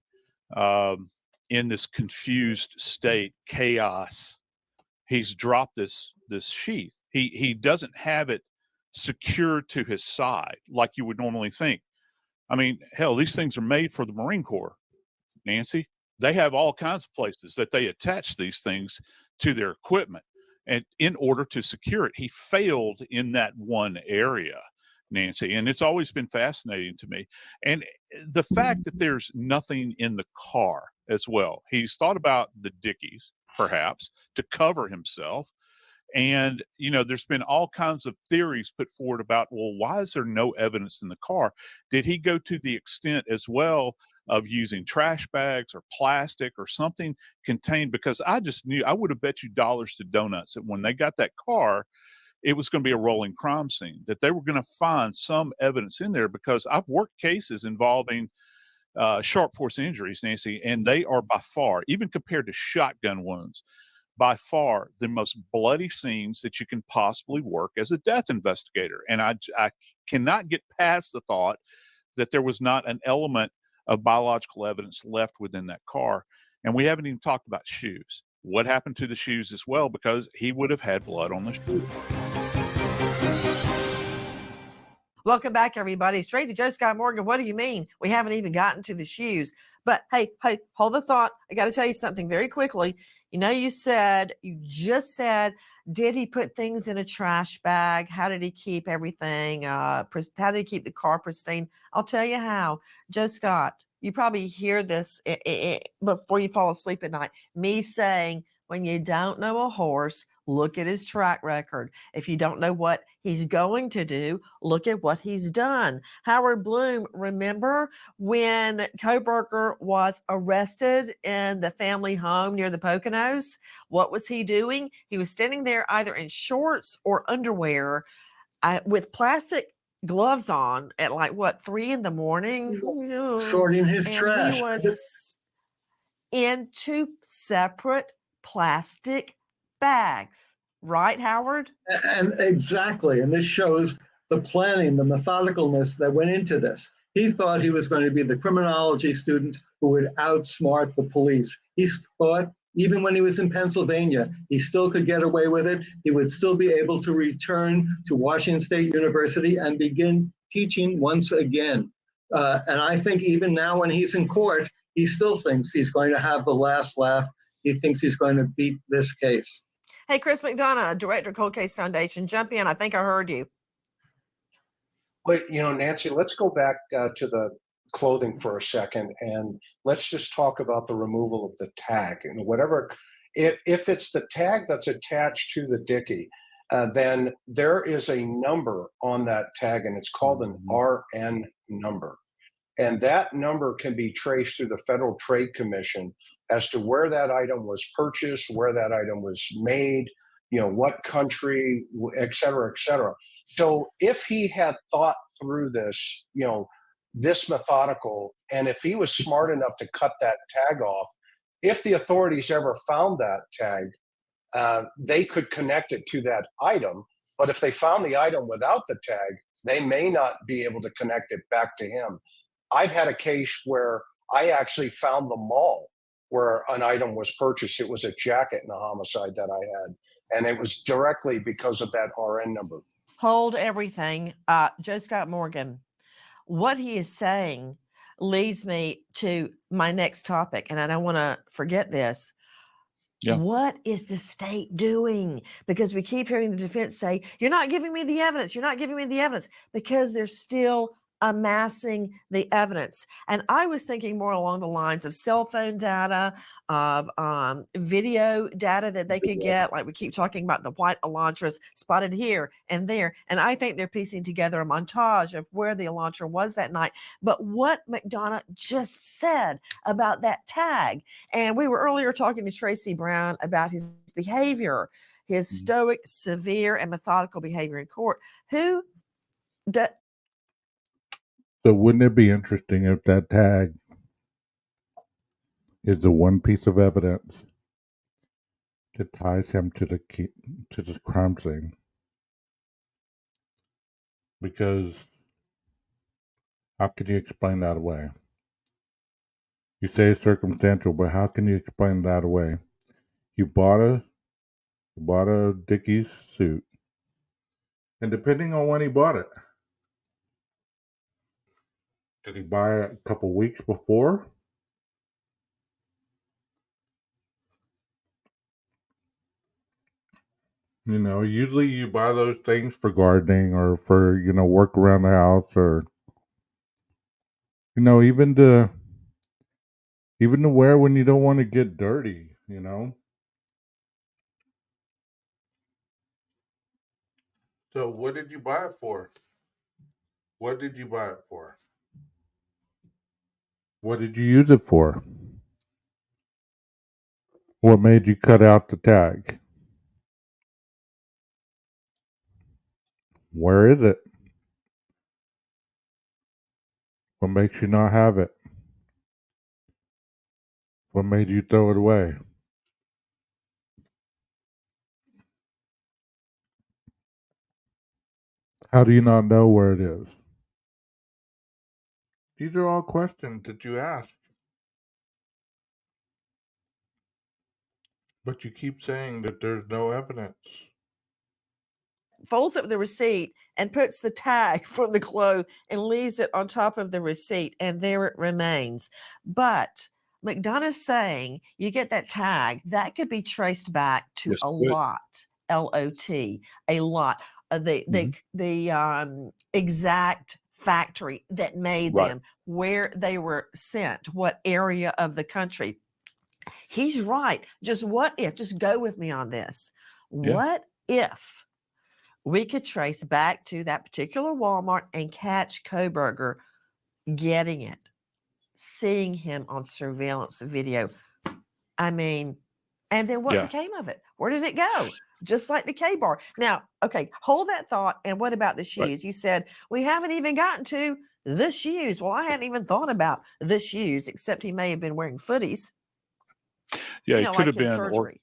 in this confused state, chaos, he's dropped this sheath. He doesn't have it secured to his side like you would normally think. I mean, hell, these things are made for the Marine Corps, Nancy. They have all kinds of places that they attach these things to their equipment, and in order to secure it. He failed in that one area, Nancy, and it's always been fascinating to me. And the fact that there's nothing in the car as well. He's thought about the Dickies, perhaps, to cover himself. And, there's been all kinds of theories put forward about, well, why is there no evidence in the car? Did he go to the extent as well of using trash bags or plastic or something contained? Because I just knew, I would have bet you dollars to donuts that when they got that car, it was going to be a rolling crime scene, that they were going to find some evidence in there, because I've worked cases involving sharp force injuries, Nancy, and they are by far, even compared to shotgun wounds, by far the most bloody scenes that you can possibly work as a death investigator. And I cannot get past the thought that there was not an element of biological evidence left within that car. And we haven't even talked about shoes. What happened to the shoes as well, because he would have had blood on the shoes. Welcome back, everybody. Straight to Joe Scott Morgan. What do you mean? We haven't even gotten to the shoes. But hey, hold the thought. I got to tell you something very quickly. You just said, did he put things in a trash bag? How did he keep everything? How did he keep the car pristine? I'll tell you how. Joe Scott, you probably hear this before you fall asleep at night. Me saying, when you don't know a horse, look at his track record. If you don't know what he's going to do, look at what he's done. Howard Bloom, remember when Kohberger was arrested in the family home near the Poconos? What was he doing? He was standing there either in shorts or underwear with plastic gloves on at 3 a.m. Sorting his and trash. He was in 2 separate plastic bags, right, Howard? And exactly. And this shows the planning, the methodicalness that went into this. He thought he was going to be the criminology student who would outsmart the police. He thought even when he was in Pennsylvania, he still could get away with it. He would still be able to return to Washington State University and begin teaching once again. And I think even now when he's in court, he still thinks he's going to have the last laugh. He thinks he's going to beat this case. Hey, Chris McDonough, Director, Cold Case Foundation, jump in. I think I heard you. But, Nancy, let's go back to the clothing for a second, and let's just talk about the removal of the tag. And whatever, if it's the tag that's attached to the dickie, then there is a number on that tag, and it's called an RN number. And that number can be traced through the Federal Trade Commission as to where that item was purchased, where that item was made, what country, et cetera, et cetera. So if he had thought through this, this methodical, and if he was smart enough to cut that tag off, if the authorities ever found that tag, they could connect it to that item. But if they found the item without the tag, they may not be able to connect it back to him. I've had a case where I actually found the mall where an item was purchased. It was a jacket in a homicide that I had, and it was directly because of that RN number. Hold everything. Joe Scott Morgan, what he is saying leads me to my next topic, and I don't want to forget this. Yeah. What is the state doing? Because we keep hearing the defense say, you're not giving me the evidence. You're not giving me the evidence, because they're still amassing the evidence. And I was thinking more along the lines of cell phone data, of video data that they could get. Like we keep talking about the white Elantras spotted here and there. And I think they're piecing together a montage of where the Elantra was that night. But what McDonough just said about that tag, and we were earlier talking to Tracy Brown about his behavior, his stoic, severe, and methodical behavior in court. So wouldn't it be interesting if that tag is the one piece of evidence that ties him to the crime scene? Because how can you explain that away? You say it's circumstantial, but how can you explain that away? You bought a Dickies suit, and depending on when he bought it, did he buy it a couple weeks before? Usually you buy those things for gardening or for, work around the house, or, even to wear when you don't want to get dirty, So what did you buy it for? What did you buy it for? What did you use it for? What made you cut out the tag? Where is it? What makes you not have it? What made you throw it away? How do you not know where it is? These are all questions that you ask. But you keep saying that there's no evidence. Folds up the receipt and puts the tag from the clothes and leaves it on top of the receipt, and there it remains. But McDonough's saying you get that tag, that could be traced back to a lot, L-O-T, a lot. The exact factory that made them, where they were sent, what area of the country. He's right. Just what if? Just go with me on this. Yeah. What if we could trace back to that particular Walmart and catch Kohberger getting it, seeing him on surveillance video? I mean, and then what became of it? Where did it go? Just like the K-bar. Now, okay, hold that thought. And what about the shoes? Right. You said we haven't even gotten to the shoes. Well, I hadn't even thought about the shoes, except he may have been wearing footies. Yeah, it could have been.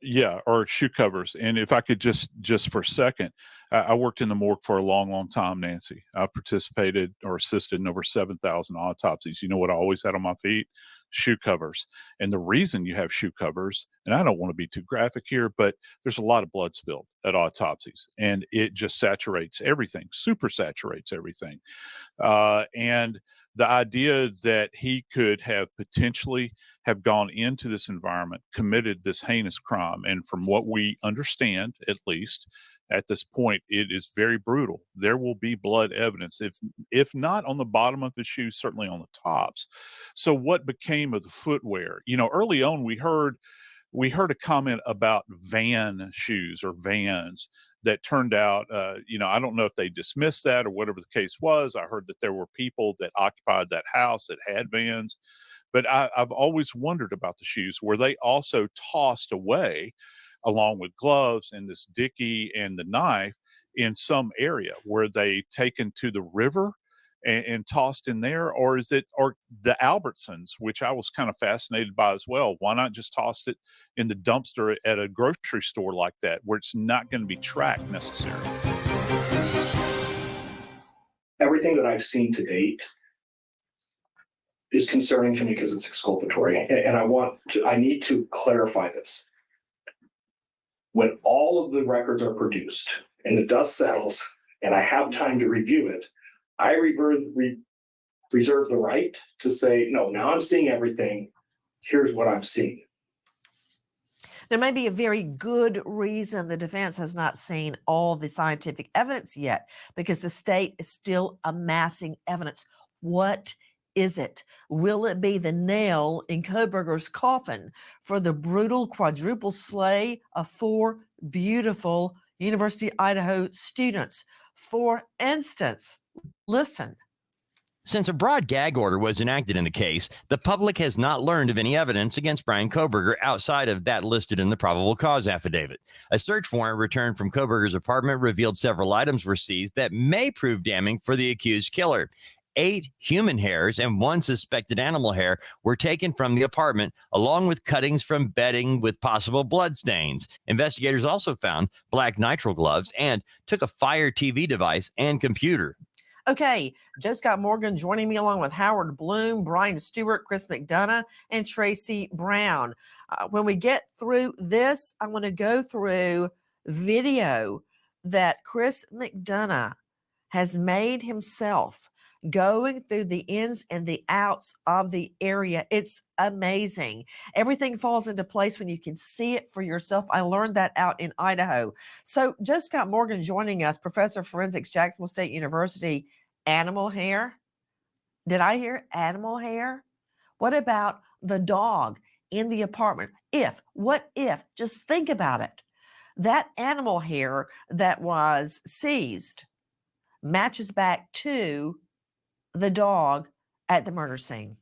Yeah, or shoe covers. And if I could just for a second, I worked in the morgue for a long, long time, Nancy. I've participated or assisted in over 7,000 autopsies. You know what I always had on my feet? Shoe covers. And the reason you have shoe covers, and I don't want to be too graphic here, but there's a lot of blood spilled at autopsies, and it just saturates everything, super saturates everything. And the idea that he could have potentially have gone into this environment, committed this heinous crime, and from what we understand, at least at this point, it is very brutal. There will be blood evidence, if not on the bottom of the shoe, certainly on the tops. So, what became of the footwear? You know, early on, we heard a comment about van shoes or vans that turned out, I don't know if they dismissed that or whatever the case was. I heard that there were people that occupied that house that had vans, but I've always wondered about the shoes. Were they also tossed away along with gloves and this dickie and the knife in some area? Were they taken to the river and tossed in there, or is it, or the Albertsons, which I was kind of fascinated by as well? Why not just toss it in the dumpster at a grocery store like that, where it's not going to be tracked necessarily? Everything that I've seen to date is concerning to me because it's exculpatory, and I need to clarify this. When all of the records are produced and the dust settles, and I have time to review it, I reserve the right to say, no, now I'm seeing everything. Here's what I'm seeing. There may be a very good reason the defense has not seen all the scientific evidence yet, because the state is still amassing evidence. What is it? Will it be the nail in Kohberger's coffin for the brutal quadruple slay of 4 beautiful University of Idaho students? For instance, listen. Since a broad gag order was enacted in the case, the public has not learned of any evidence against Brian Kohberger outside of that listed in the probable cause affidavit. A search warrant returned from Kohberger's apartment revealed several items were seized that may prove damning for the accused killer. 8 human hairs and 1 suspected animal hair were taken from the apartment, along with cuttings from bedding with possible blood stains. Investigators also found black nitrile gloves and took a Fire TV device and computer. Okay, Joe Scott Morgan joining me along with Howard Bloom, Brian Stewart, Chris McDonough, and Tracy Brown. When we get through this, I want to go through video that Chris McDonough has made himself, going through the ins and the outs of the area. It's amazing. Everything falls into place when you can see it for yourself. I learned that out in Idaho. So Joe Scott Morgan joining us, professor of forensics, Jacksonville State University. Animal hair? Did I hear animal hair? What about the dog in the apartment? What if, just think about it. That animal hair that was seized matches back to the dog at the murder scene.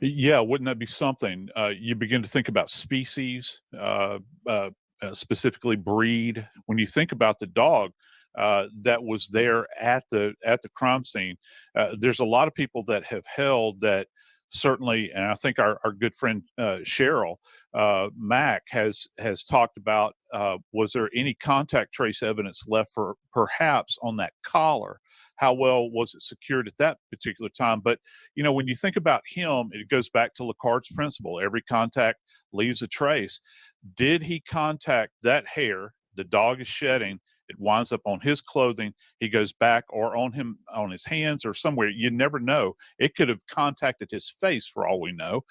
Yeah, wouldn't that be something? You begin to think about species, specifically breed. When you think about the dog that was there at the crime scene, there's a lot of people that have held that certainly, and I think our good friend Cheryl Mack has talked about, was there any contact trace evidence left for perhaps on that collar? How well was it secured at that particular time? But, when you think about him, it goes back to Lacard's principle. Every contact leaves a trace. Did he contact that hair the dog is shedding? It winds up on his clothing. He goes back, or on his hands or somewhere. You never know. It could have contacted his face for all we know.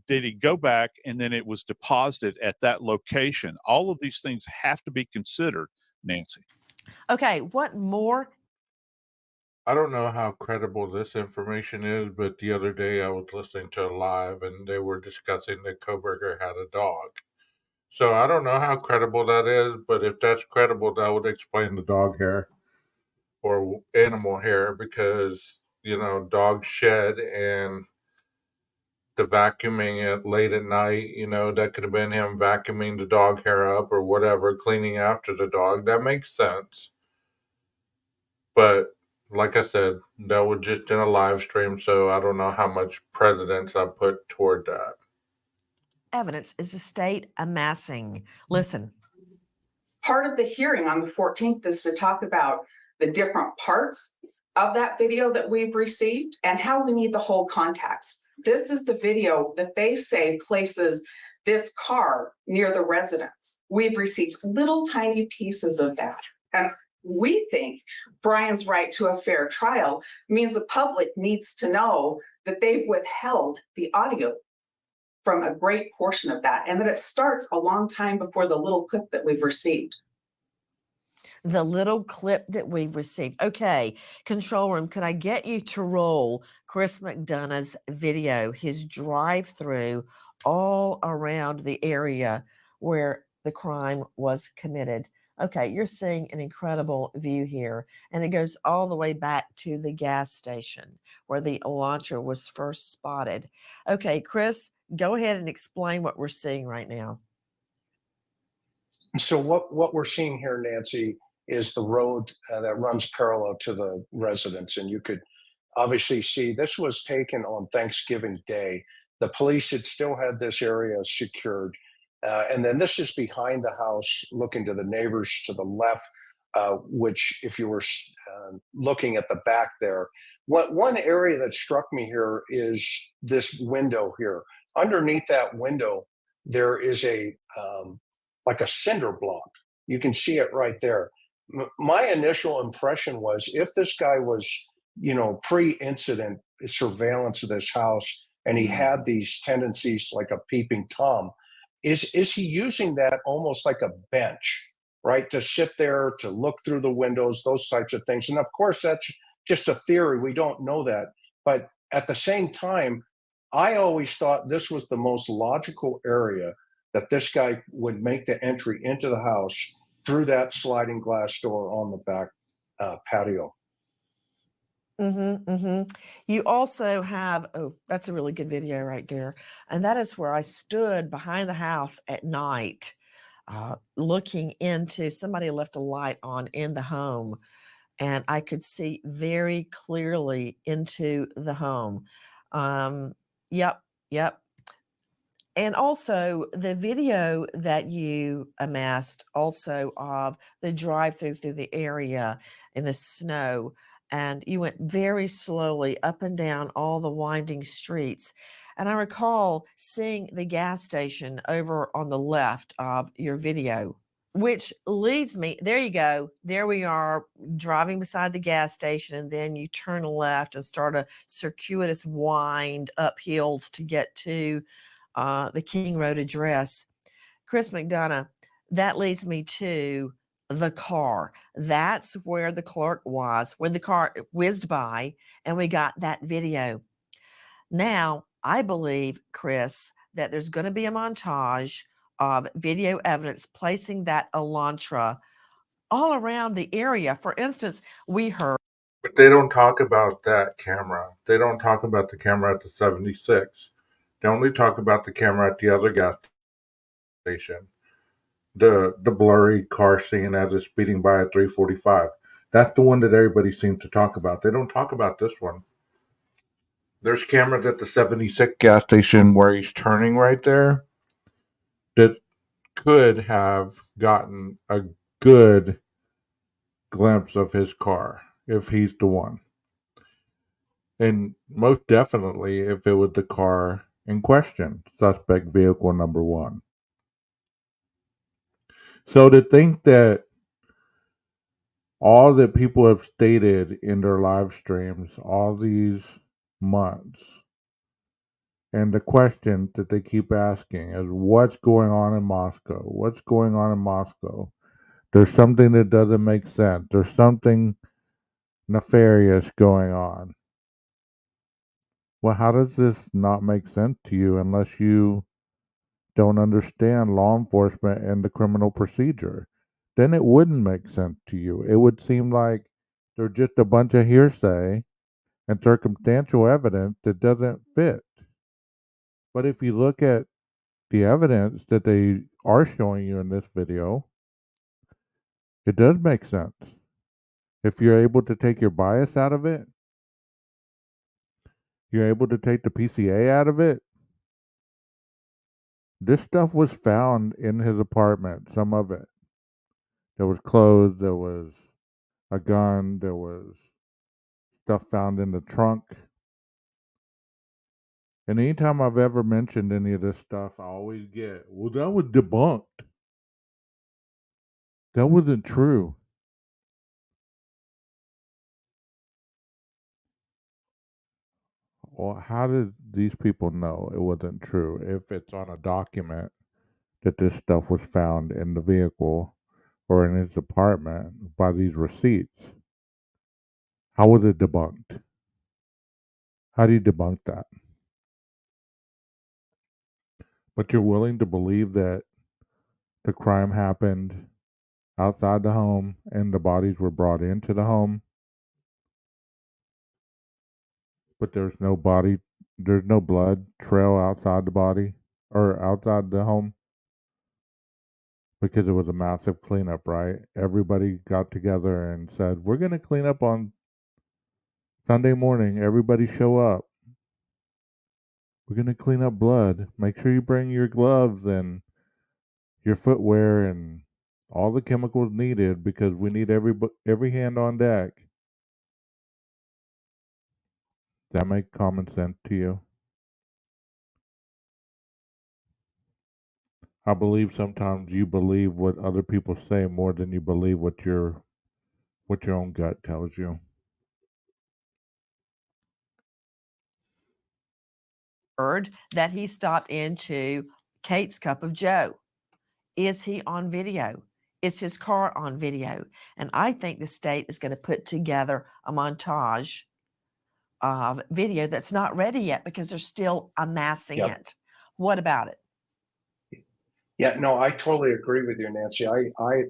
Did he go back and then it was deposited at that location? All of these things have to be considered, Nancy. Okay, what more? I don't know how credible this information is, but the other day I was listening to a live and they were discussing that Kohberger had a dog. So I don't know how credible that is, but if that's credible, that would explain the dog hair or animal hair, because, dogs shed, and the vacuuming it late at night, that could have been him vacuuming the dog hair up or whatever, cleaning after the dog. That makes sense. But like I said, that was just in a live stream, so I don't know how much precedence I put toward that. evidence is the state amassing? Listen. Part of the hearing on the 14th is to talk about the different parts of that video that we've received and how we need the whole context. This is the video that they say places this car near the residence. We've received little tiny pieces of that. And we think Brian's right to a fair trial means the public needs to know that they've withheld the audio from a great portion of that, and that it starts a long time before the little clip that we've received. The little clip that we've received. Okay, control room, could I get you to roll Chris McDonough's video, his drive-through all around the area where the crime was committed? Okay, you're seeing an incredible view here, and it goes all the way back to the gas station where the launcher was first spotted. Okay, Chris, go ahead and explain what we're seeing right now. So what we're seeing here, Nancy, is the road that runs parallel to the residence. And you could obviously see this was taken on Thanksgiving Day. The police had still had this area secured. And then this is behind the house, looking to the neighbors to the left, which if you were looking at the back there, one area that struck me here is this window here. Underneath that window, there is like a cinder block. You can see it right there. My initial impression was if this guy was, pre-incident surveillance of this house and he had these tendencies like a peeping Tom, is he using that almost like a bench, right? To sit there, to look through the windows, those types of things. And of course, that's just a theory. We don't know that. But at the same time, I always thought this was the most logical area that this guy would make the entry into the house through that sliding glass door on the back patio. You also have, oh, that's a really good video right there. And that is where I stood behind the house at night, looking into, somebody left a light on in the home, and I could see very clearly into the home. Yep, yep. And also the video that you amassed also of the drive-through through the area in the snow, and you went very slowly up and down all the winding streets. And I recall seeing the gas station over on the left of your video, which leads me, there you go. There we are driving beside the gas station, and then you turn left and start a circuitous wind up hills to get to the King Road address. Chris McDonough, that leads me to the car. That's where the clerk was when the car whizzed by, and we got that video. Now, I believe, Chris, that there's going to be a montage of video evidence placing that Elantra all around the area. For instance, we heard. But they don't talk about that camera. They don't talk about the camera at the 76. They only talk about the camera at the other gas station. The blurry car scene as it's speeding by at 345. That's the one that everybody seems to talk about. They don't talk about this one. There's cameras at the 76 gas station where he's turning right there that could have gotten a good glimpse of his car if he's the one. And most definitely if it was the car in question, suspect vehicle number 1. So to think that all that people have stated in their live streams all these months, and the question that they keep asking is, what's going on in Moscow? What's going on in Moscow? There's something that doesn't make sense. There's something nefarious going on. Well, how does this not make sense to you unless you don't understand law enforcement and the criminal procedure? Then it wouldn't make sense to you. It would seem like they're just a bunch of hearsay and circumstantial evidence that doesn't fit. But if you look at the evidence that they are showing you in this video, it does make sense. If you're able to take your bias out of it, you're able to take the PCA out of it, This stuff was found in his apartment, some of it. There was clothes, there was a gun, there was stuff found in the trunk. And anytime I've ever mentioned any of this stuff, I always get, well, that was debunked. That wasn't true. Well, how did these people know it wasn't true if it's on a document that this stuff was found in the vehicle or in his apartment by these receipts? How was it debunked? How do you debunk that? But you're willing to believe that the crime happened outside the home and the bodies were brought into the home, but there's no blood trail outside the body or outside the home because it was a massive cleanup, right? Everybody got together and said, we're going to clean up on Sunday morning. Everybody show up. We're going to clean up blood. Make sure you bring your gloves and your footwear and all the chemicals needed because we need every hand on deck. Does that make common sense to you? I believe sometimes you believe what other people say more than you believe what your own gut tells you. Heard that he stopped into Kate's Cup of Joe. Is he on video? Is his car on video? And I think the state is going to put together a montage of video that's not ready yet because they're still amassing it. What about it? Yeah, no, I totally agree with you, Nancy.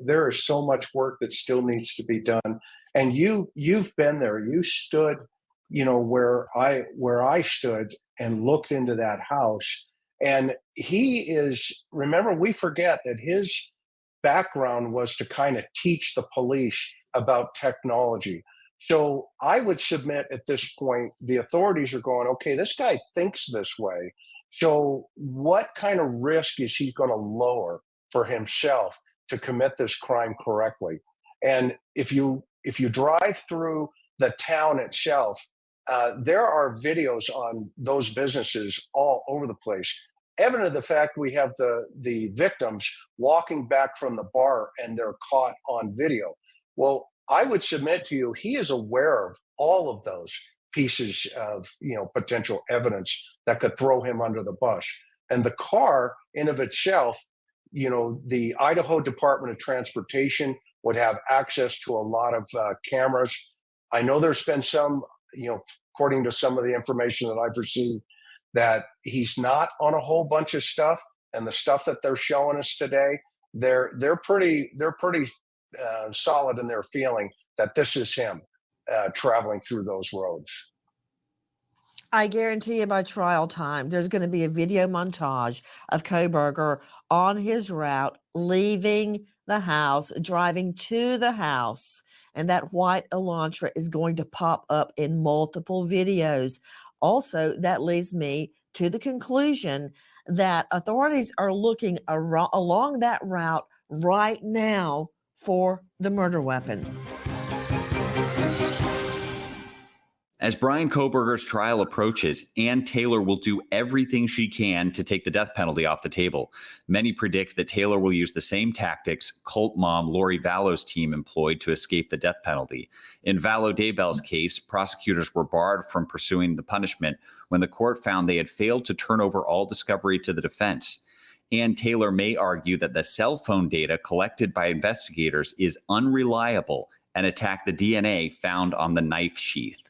There is so much work that still needs to be done, and you've been there. You stood, where I stood and looked into that house, and he is. Remember, we forget that his background was to kind of teach the police about technology. So I would submit at this point, the authorities are going, okay, this guy thinks this way. So what kind of risk is he going to lower for himself to commit this crime correctly? And if you drive through the town itself, there are videos on those businesses all over the place. Evident of the fact we have the victims walking back from the bar and they're caught on video. Well, I would submit to you, he is aware of all of those pieces of potential evidence that could throw him under the bus. And the car in of itself, the Idaho Department of Transportation would have access to a lot of cameras. I know there's been some, according to some of the information that I've received, that he's not on a whole bunch of stuff, and the stuff that they're showing us today, they're pretty solid in their feeling that this is him traveling through those roads. I guarantee you by trial time, there's going to be a video montage of Kohberger on his route, leaving the house, driving to the house, and that white Elantra is going to pop up in multiple videos. Also, that leads me to the conclusion that authorities are looking along that route right now for the murder weapon. As Brian Kohberger's trial approaches, Ann Taylor will do everything she can to take the death penalty off the table. Many predict that Taylor will use the same tactics cult mom Lori Vallow's team employed to escape the death penalty. In Vallow Daybell's case, prosecutors were barred from pursuing the punishment when the court found they had failed to turn over all discovery to the defense. Ann Taylor may argue that the cell phone data collected by investigators is unreliable and attack the DNA found on the knife sheath.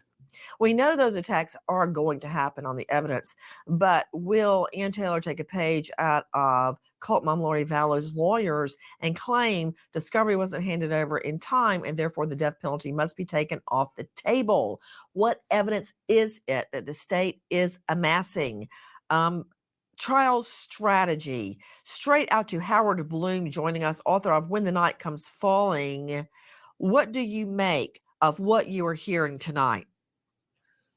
We know those attacks are going to happen on the evidence, but will Ann Taylor take a page out of cult mom Lori Vallow's lawyers and claim discovery wasn't handed over in time and therefore the death penalty must be taken off the table? What evidence is it that the state is amassing? Trial strategy. Straight out to Howard Bloom joining us, author of When the Night Comes Falling. What do you make of what you are hearing tonight?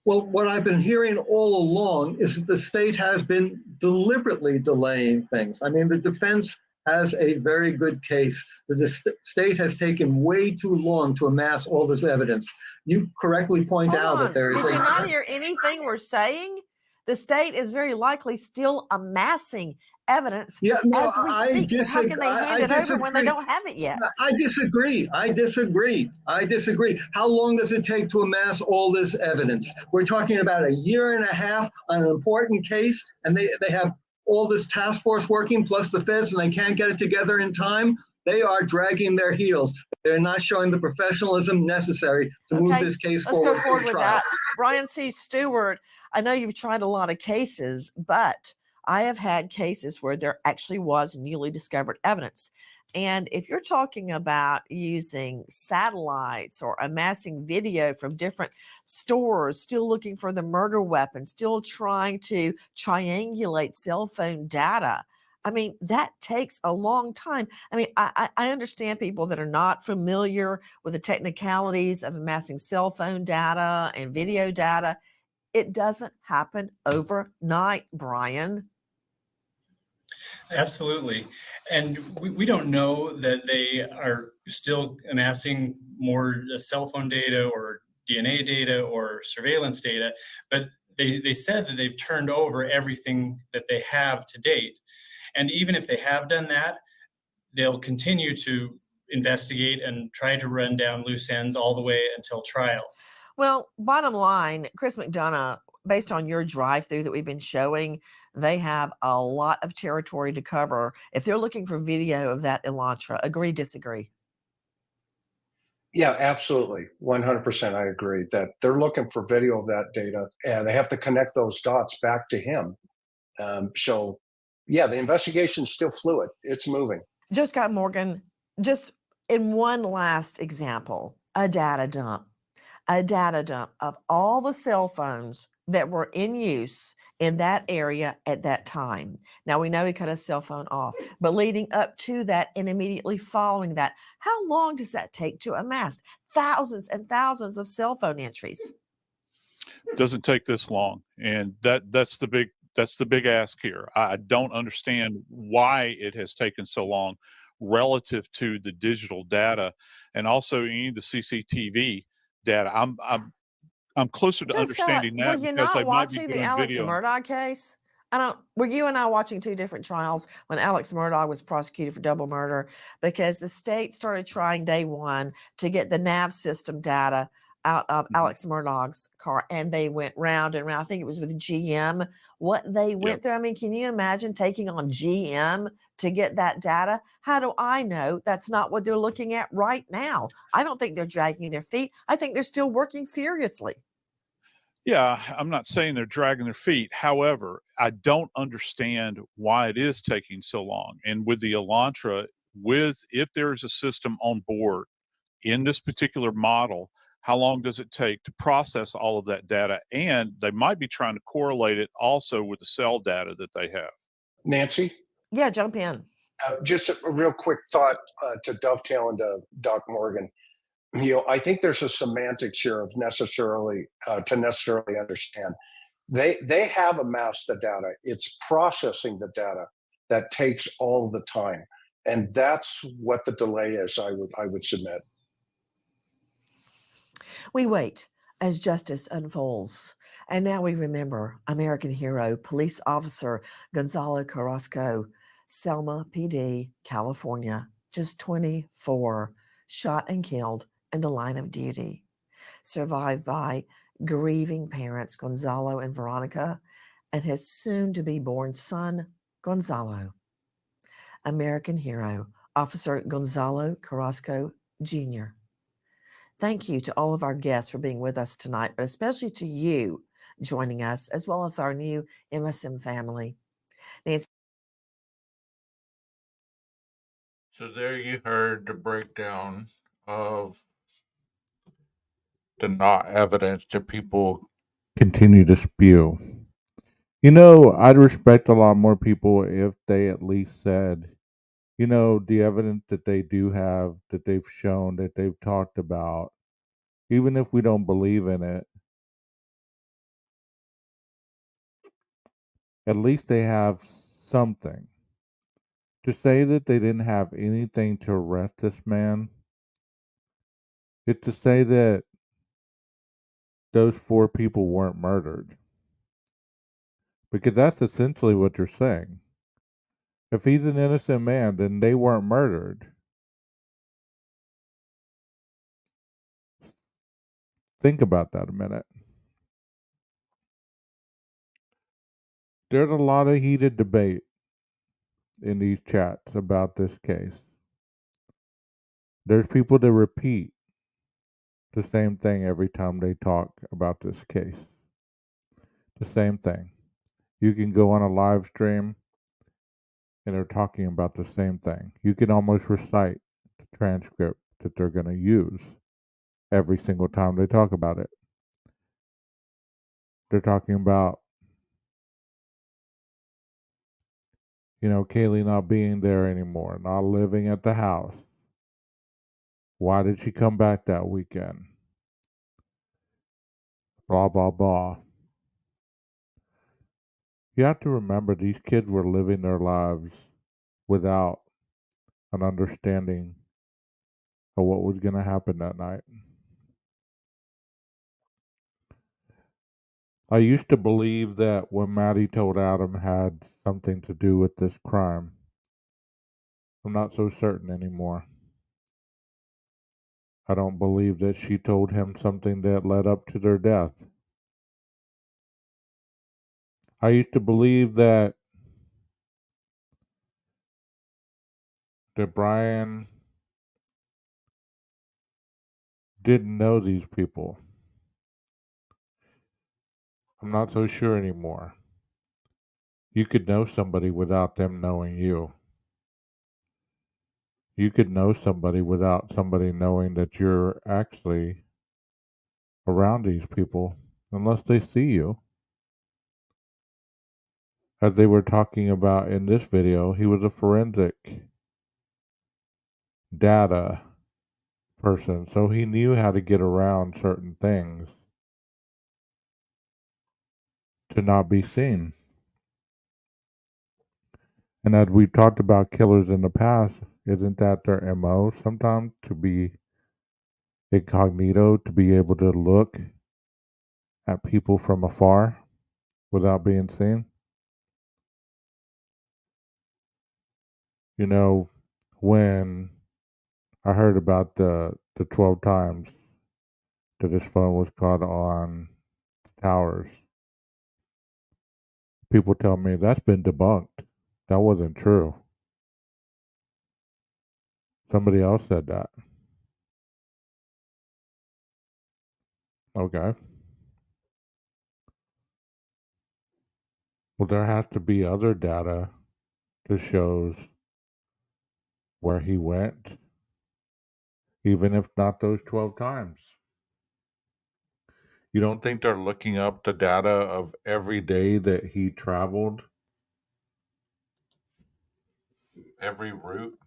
Well, what I've been hearing all along is that the state has been deliberately delaying things. I mean, the defense has a very good case. The state has taken way too long to amass all this evidence. You correctly point Hold out that on. there is Did you not a hear anything we're saying? The state is very likely still amassing evidence yeah, no, as we speak. So how can they hand it over when they don't have it yet? I disagree. How long does it take to amass all this evidence? We're talking about a year and a half on an important case, and they have all this task force working plus the feds, and they can't get it together in time. They are dragging their heels. They're not showing the professionalism necessary to move this case let's forward go forward to with trial. that. Brian C. Stewart, I know you've tried a lot of cases, but I have had cases where there actually was newly discovered evidence. And if you're talking about using satellites or amassing video from different stores, still looking for the murder weapon, still trying to triangulate cell phone data, I mean, that takes a long time. I mean, I understand people that are not familiar with the technicalities of amassing cell phone data and video data. It doesn't happen overnight, Brian. Absolutely. And we don't know that they are still amassing more cell phone data or DNA data or surveillance data, but they said that they've turned over everything that they have to date. And even if they have done that, they'll continue to investigate and try to run down loose ends all the way until trial. Well, bottom line, Chris McDonough, based on your drive-through that we've been showing, they have a lot of territory to cover. If they're looking for video of that Elantra, agree, disagree? Yeah, absolutely. 100%. I agree that they're looking for video of that data and they have to connect those dots back to him. So, yeah, the investigation's still fluid. It's moving. Joe Scott Morgan, just in one last example, a data dump of all the cell phones that were in use in that area at that time. Now we know he cut his cell phone off, but leading up to that and immediately following that, how long does that take to amass? Thousands and thousands of cell phone entries. Doesn't take this long, and that's the big ask here. I don't understand why it has taken so long relative to the digital data and also any of the CCTV data. I'm closer to Joe Scott, understanding were that you because they not might be watching the doing Alex video. Murdaugh case? Were you and I watching two different trials when Alex Murdaugh was prosecuted for double murder? Because the state started trying day one to get the nav system data out of Alex Murdaugh's car, and they went round and round. I think it was with GM. What they went through, I mean, can you imagine taking on GM to get that data? How do I know that's not what they're looking at right now? I don't think they're dragging their feet. I think they're still working furiously. Yeah, I'm not saying they're dragging their feet. However, I don't understand why it is taking so long. And with the Elantra, if there is a system on board in this particular model, how long does it take to process all of that data? And they might be trying to correlate it also with the cell data that they have. Nancy? Yeah, jump in. Just a real quick thought to dovetail into Doc Morgan. I think there's a semantics here of necessarily understand. They have amassed the data. It's processing the data that takes all the time, and that's what the delay is. I would submit. We wait as justice unfolds. And now we remember American hero, police officer Gonzalo Carrasco, Selma PD, California, just 24, shot and killed in the line of duty. Survived by grieving parents, Gonzalo and Veronica, and his soon to be born son, Gonzalo. American hero, Officer Gonzalo Carrasco Jr. Thank you to all of our guests for being with us tonight, but especially to you joining us, as well as our new MSM family. Nancy. So there you heard the breakdown of the not evidence that people continue to spew. I'd respect a lot more people if they at least said, the evidence that they do have, that they've shown, that they've talked about, even if we don't believe in it, At least they have something. To say that they didn't have anything to arrest this man, it's to say that those 4 people weren't murdered. Because that's essentially what you're saying. If he's an innocent man, then they weren't murdered. Think about that a minute. There's a lot of heated debate in these chats about this case. There's people that repeat the same thing every time they talk about this case. The same thing. You can go on a live stream and they're talking about the same thing. You can almost recite the transcript that they're going to use every single time they talk about it. They're talking about, Kaylee not being there anymore, not living at the house. Why did she come back that weekend? Blah, blah, blah. You have to remember these kids were living their lives without an understanding of what was going to happen that night. I used to believe that what Maddie told Adam had something to do with this crime. I'm not so certain anymore. I don't believe that she told him something that led up to their death. I used to believe that Brian didn't know these people. I'm not so sure anymore. You could know somebody without them knowing you. You could know somebody without somebody knowing that you're actually around these people unless they see you. As they were talking about in this video, he was a forensic data person, so he knew how to get around certain things to not be seen. And as we talked about killers in the past, isn't that their MO sometimes, to be incognito, to be able to look at people from afar without being seen? When I heard about the 12 times that his phone was caught on towers, people tell me that's been debunked. That wasn't true. Somebody else said that. Okay. Well, there has to be other data that shows where he went, even if not those 12 times. You don't think they're looking up the data of every day that he traveled? Every route?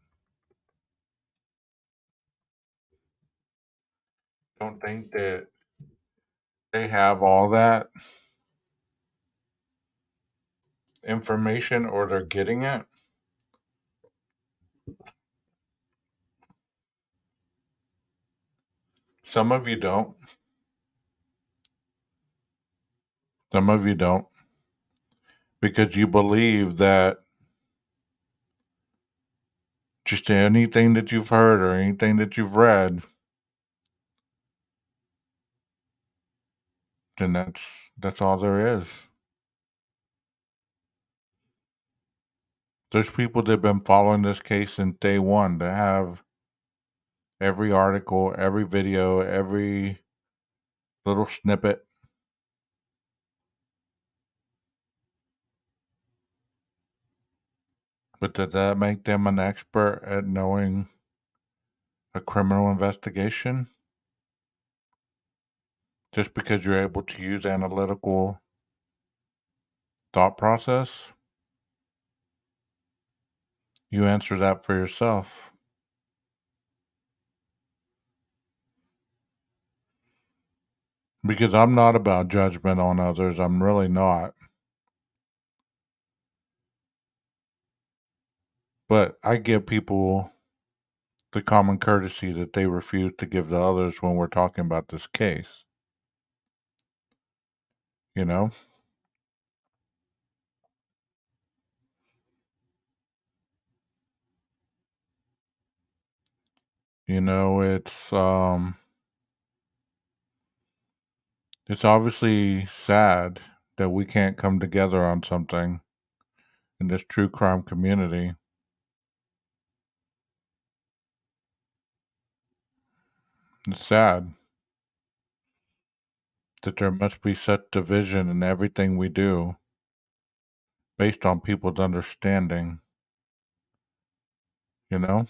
Don't think that they have all that information, or they're getting it? Some of you don't. Some of you don't. Because you believe that just anything that you've heard or anything that you've read, then that's all there is. There's people that have been following this case since day one that have every article, every video, every little snippet. But does that make them an expert at knowing a criminal investigation? Just because you're able to use analytical thought process? You answer that for yourself. Because I'm not about judgment on others. I'm really not. But I give people the common courtesy that they refuse to give to others when we're talking about this case. You know? You know, it's obviously sad that we can't come together on something in this true crime community. It's sad that there must be such division in everything we do based on people's understanding, you know?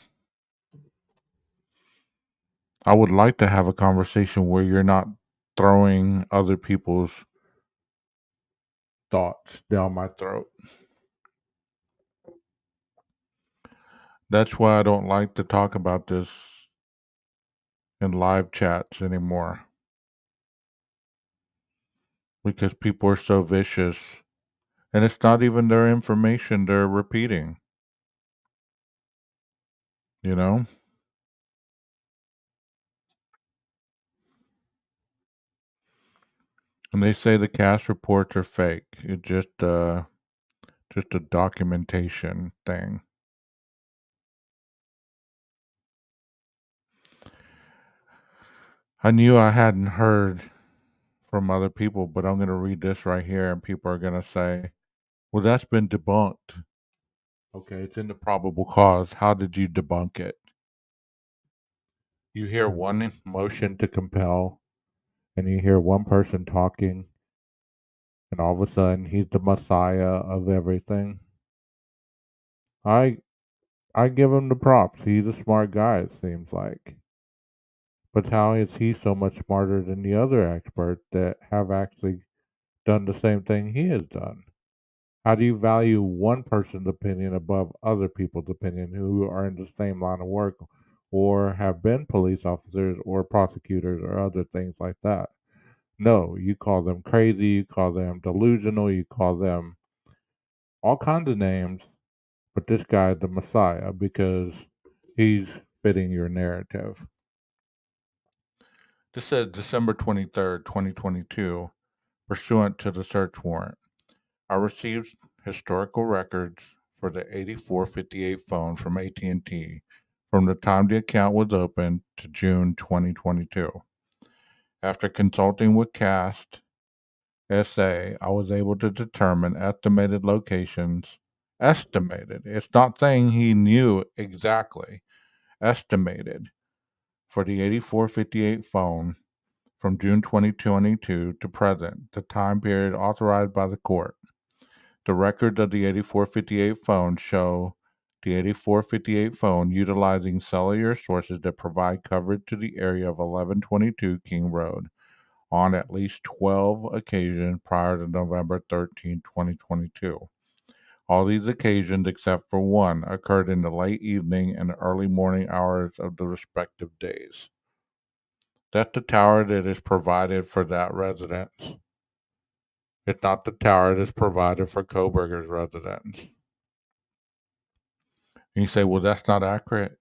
I would like to have a conversation where you're not throwing other people's thoughts down my throat. That's why I don't like to talk about this in live chats anymore. Because people are so vicious. And it's not even their information they're repeating. You know? And they say the cast reports are fake. It's just a documentation thing. I knew I hadn't heard from other people, but I'm going to read this right here, and people are going to say, well, that's been debunked. Okay, it's in the probable cause. How did you debunk it? You hear one motion to compel, and you hear one person talking, and all of a sudden he's the messiah of everything. I give him the props. He's a smart guy, it seems like. But how is he so much smarter than the other experts that have actually done the same thing he has done? How do you value one person's opinion above other people's opinion who are in the same line of work or have been police officers or prosecutors or other things like that? No, you call them crazy, you call them delusional, you call them all kinds of names, but this guy's the messiah because he's fitting your narrative. This said December 23rd, 2022, pursuant to the search warrant. I received historical records for the 8458 phone from AT&T from the time the account was opened to June 2022. After consulting with CAST SA, I was able to determine estimated locations. Estimated. It's not saying he knew exactly. Estimated for the 8458 phone from June 2022 to present, the time period authorized by the court. The records of the 8458 phone show the 8458 phone utilizing cellular sources that provide coverage to the area of 1122 King Road on at least 12 occasions prior to November 13, 2022. All these occasions, except for one, occurred in the late evening and early morning hours of the respective days. That's the tower that is provided for that residence. It's not the tower that's provided for Koberger's residence. And you say, well, that's not accurate.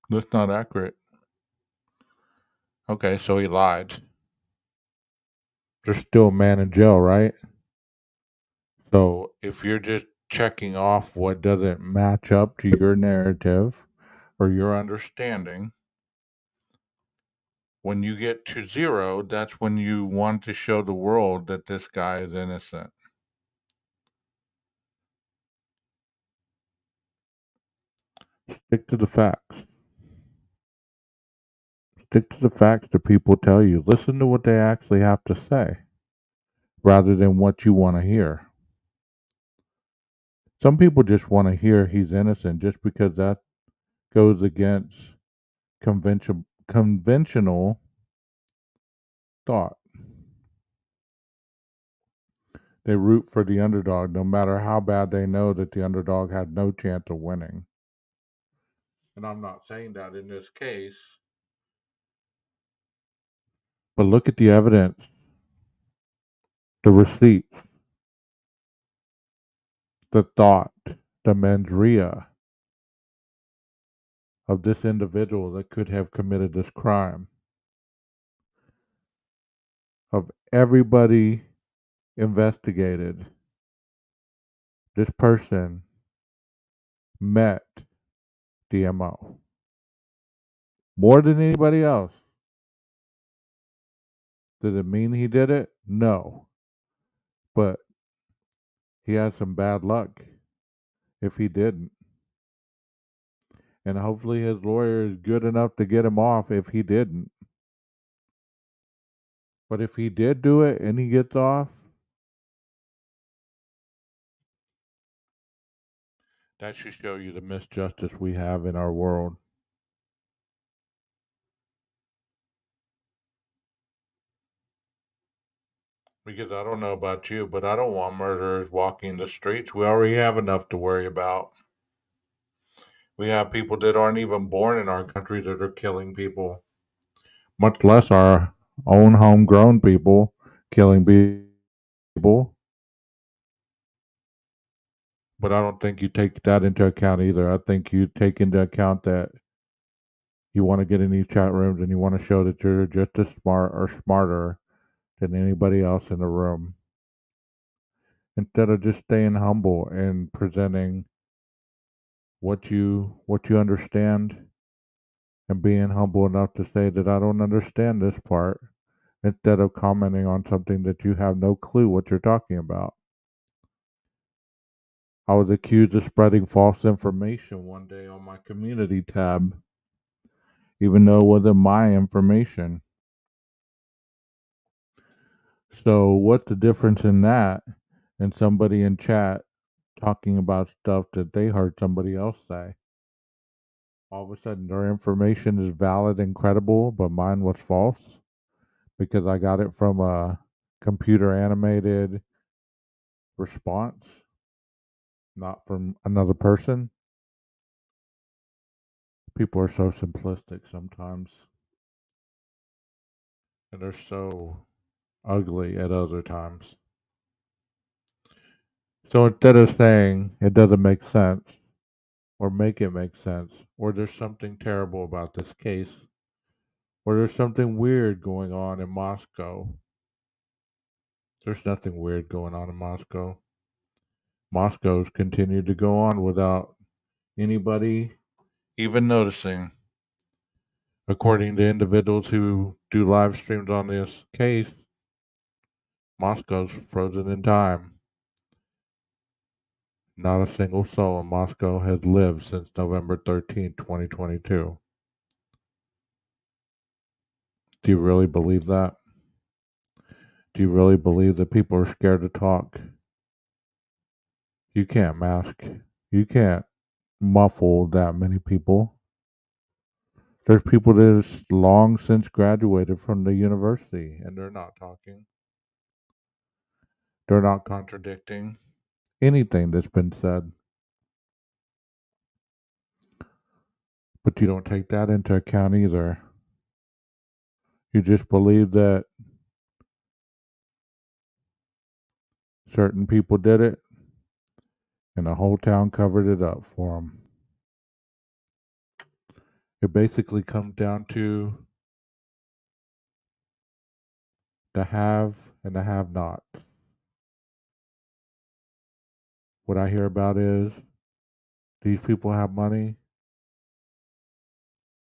That's not accurate. Okay, so he lied. There's still a man in jail, right? So if you're just checking off what doesn't match up to your narrative or your understanding, when you get to 0, that's when you want to show the world that this guy is innocent. Stick to the facts. Stick to the facts that people tell you. Listen to what they actually have to say rather than what you want to hear. Some people just want to hear he's innocent just because that goes against conventional thought. They root for the underdog no matter how bad they know that the underdog had no chance of winning. And I'm not saying that in this case. But look at the evidence, the receipts, the thought, the mens rea. of this individual that could have committed this crime. Of everybody investigated, this person met the MO more than anybody else. Does it mean he did it? No. But he had some bad luck if he didn't. And hopefully his lawyer is good enough to get him off if he didn't. But if he did do it and he gets off, that should show you the misjustice we have in our world. Because I don't know about you, but I don't want murderers walking the streets. We already have enough to worry about. We have people that aren't even born in our country that are killing people, much less our own homegrown people killing people. But I don't think you take that into account either. I think you take into account that you want to get in these chat rooms and you want to show that you're just as smart or smarter than anybody else in the room, instead of just staying humble and presenting what you understand and being humble enough to say that I don't understand this part, instead of commenting on something that you have no clue what you're talking about. I was accused of spreading false information one day on my community tab, even though it wasn't my information. So what's the difference in that and somebody in chat talking about stuff that they heard somebody else say? All of a sudden their information is valid and credible, but mine was false because I got it from a computer animated response, not from another person. People are so simplistic sometimes, and they're so ugly at other times. So instead of saying it doesn't make sense, or make it make sense, or there's something terrible about this case, or there's something weird going on in Moscow, there's nothing weird going on in Moscow. Moscow's continued to go on without anybody even noticing. According to individuals who do live streams on this case, Moscow's frozen in time. Not a single soul in Moscow has lived since November 13th, 2022. Do you really believe that? Do you really believe that people are scared to talk? You can't mask. You can't muffle that many people. There's people that have long since graduated from the university and they're not talking. They're not contradicting anything that's been said. But you don't take that into account either. You just believe that certain people did it and the whole town covered it up for them. It basically comes down to the have and the have nots. What I hear about is these people have money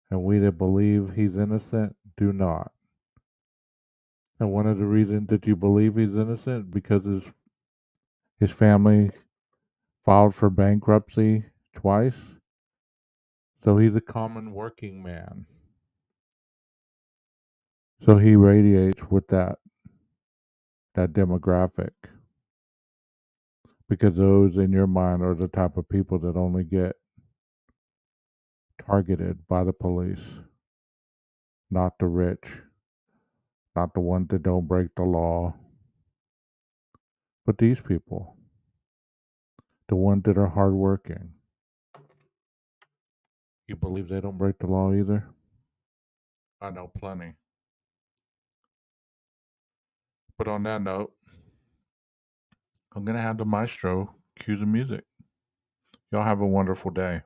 and we that believe he's innocent do not. And one of the reasons that you believe he's innocent because his family filed for bankruptcy twice. So he's a common working man. So he radiates with that demographic. Because those in your mind are the type of people that only get targeted by the police. Not the rich. Not the ones that don't break the law. But these people. The ones that are hardworking. You believe they don't break the law either? I know plenty. But on that note, I'm going to have the maestro cue the music. Y'all have a wonderful day.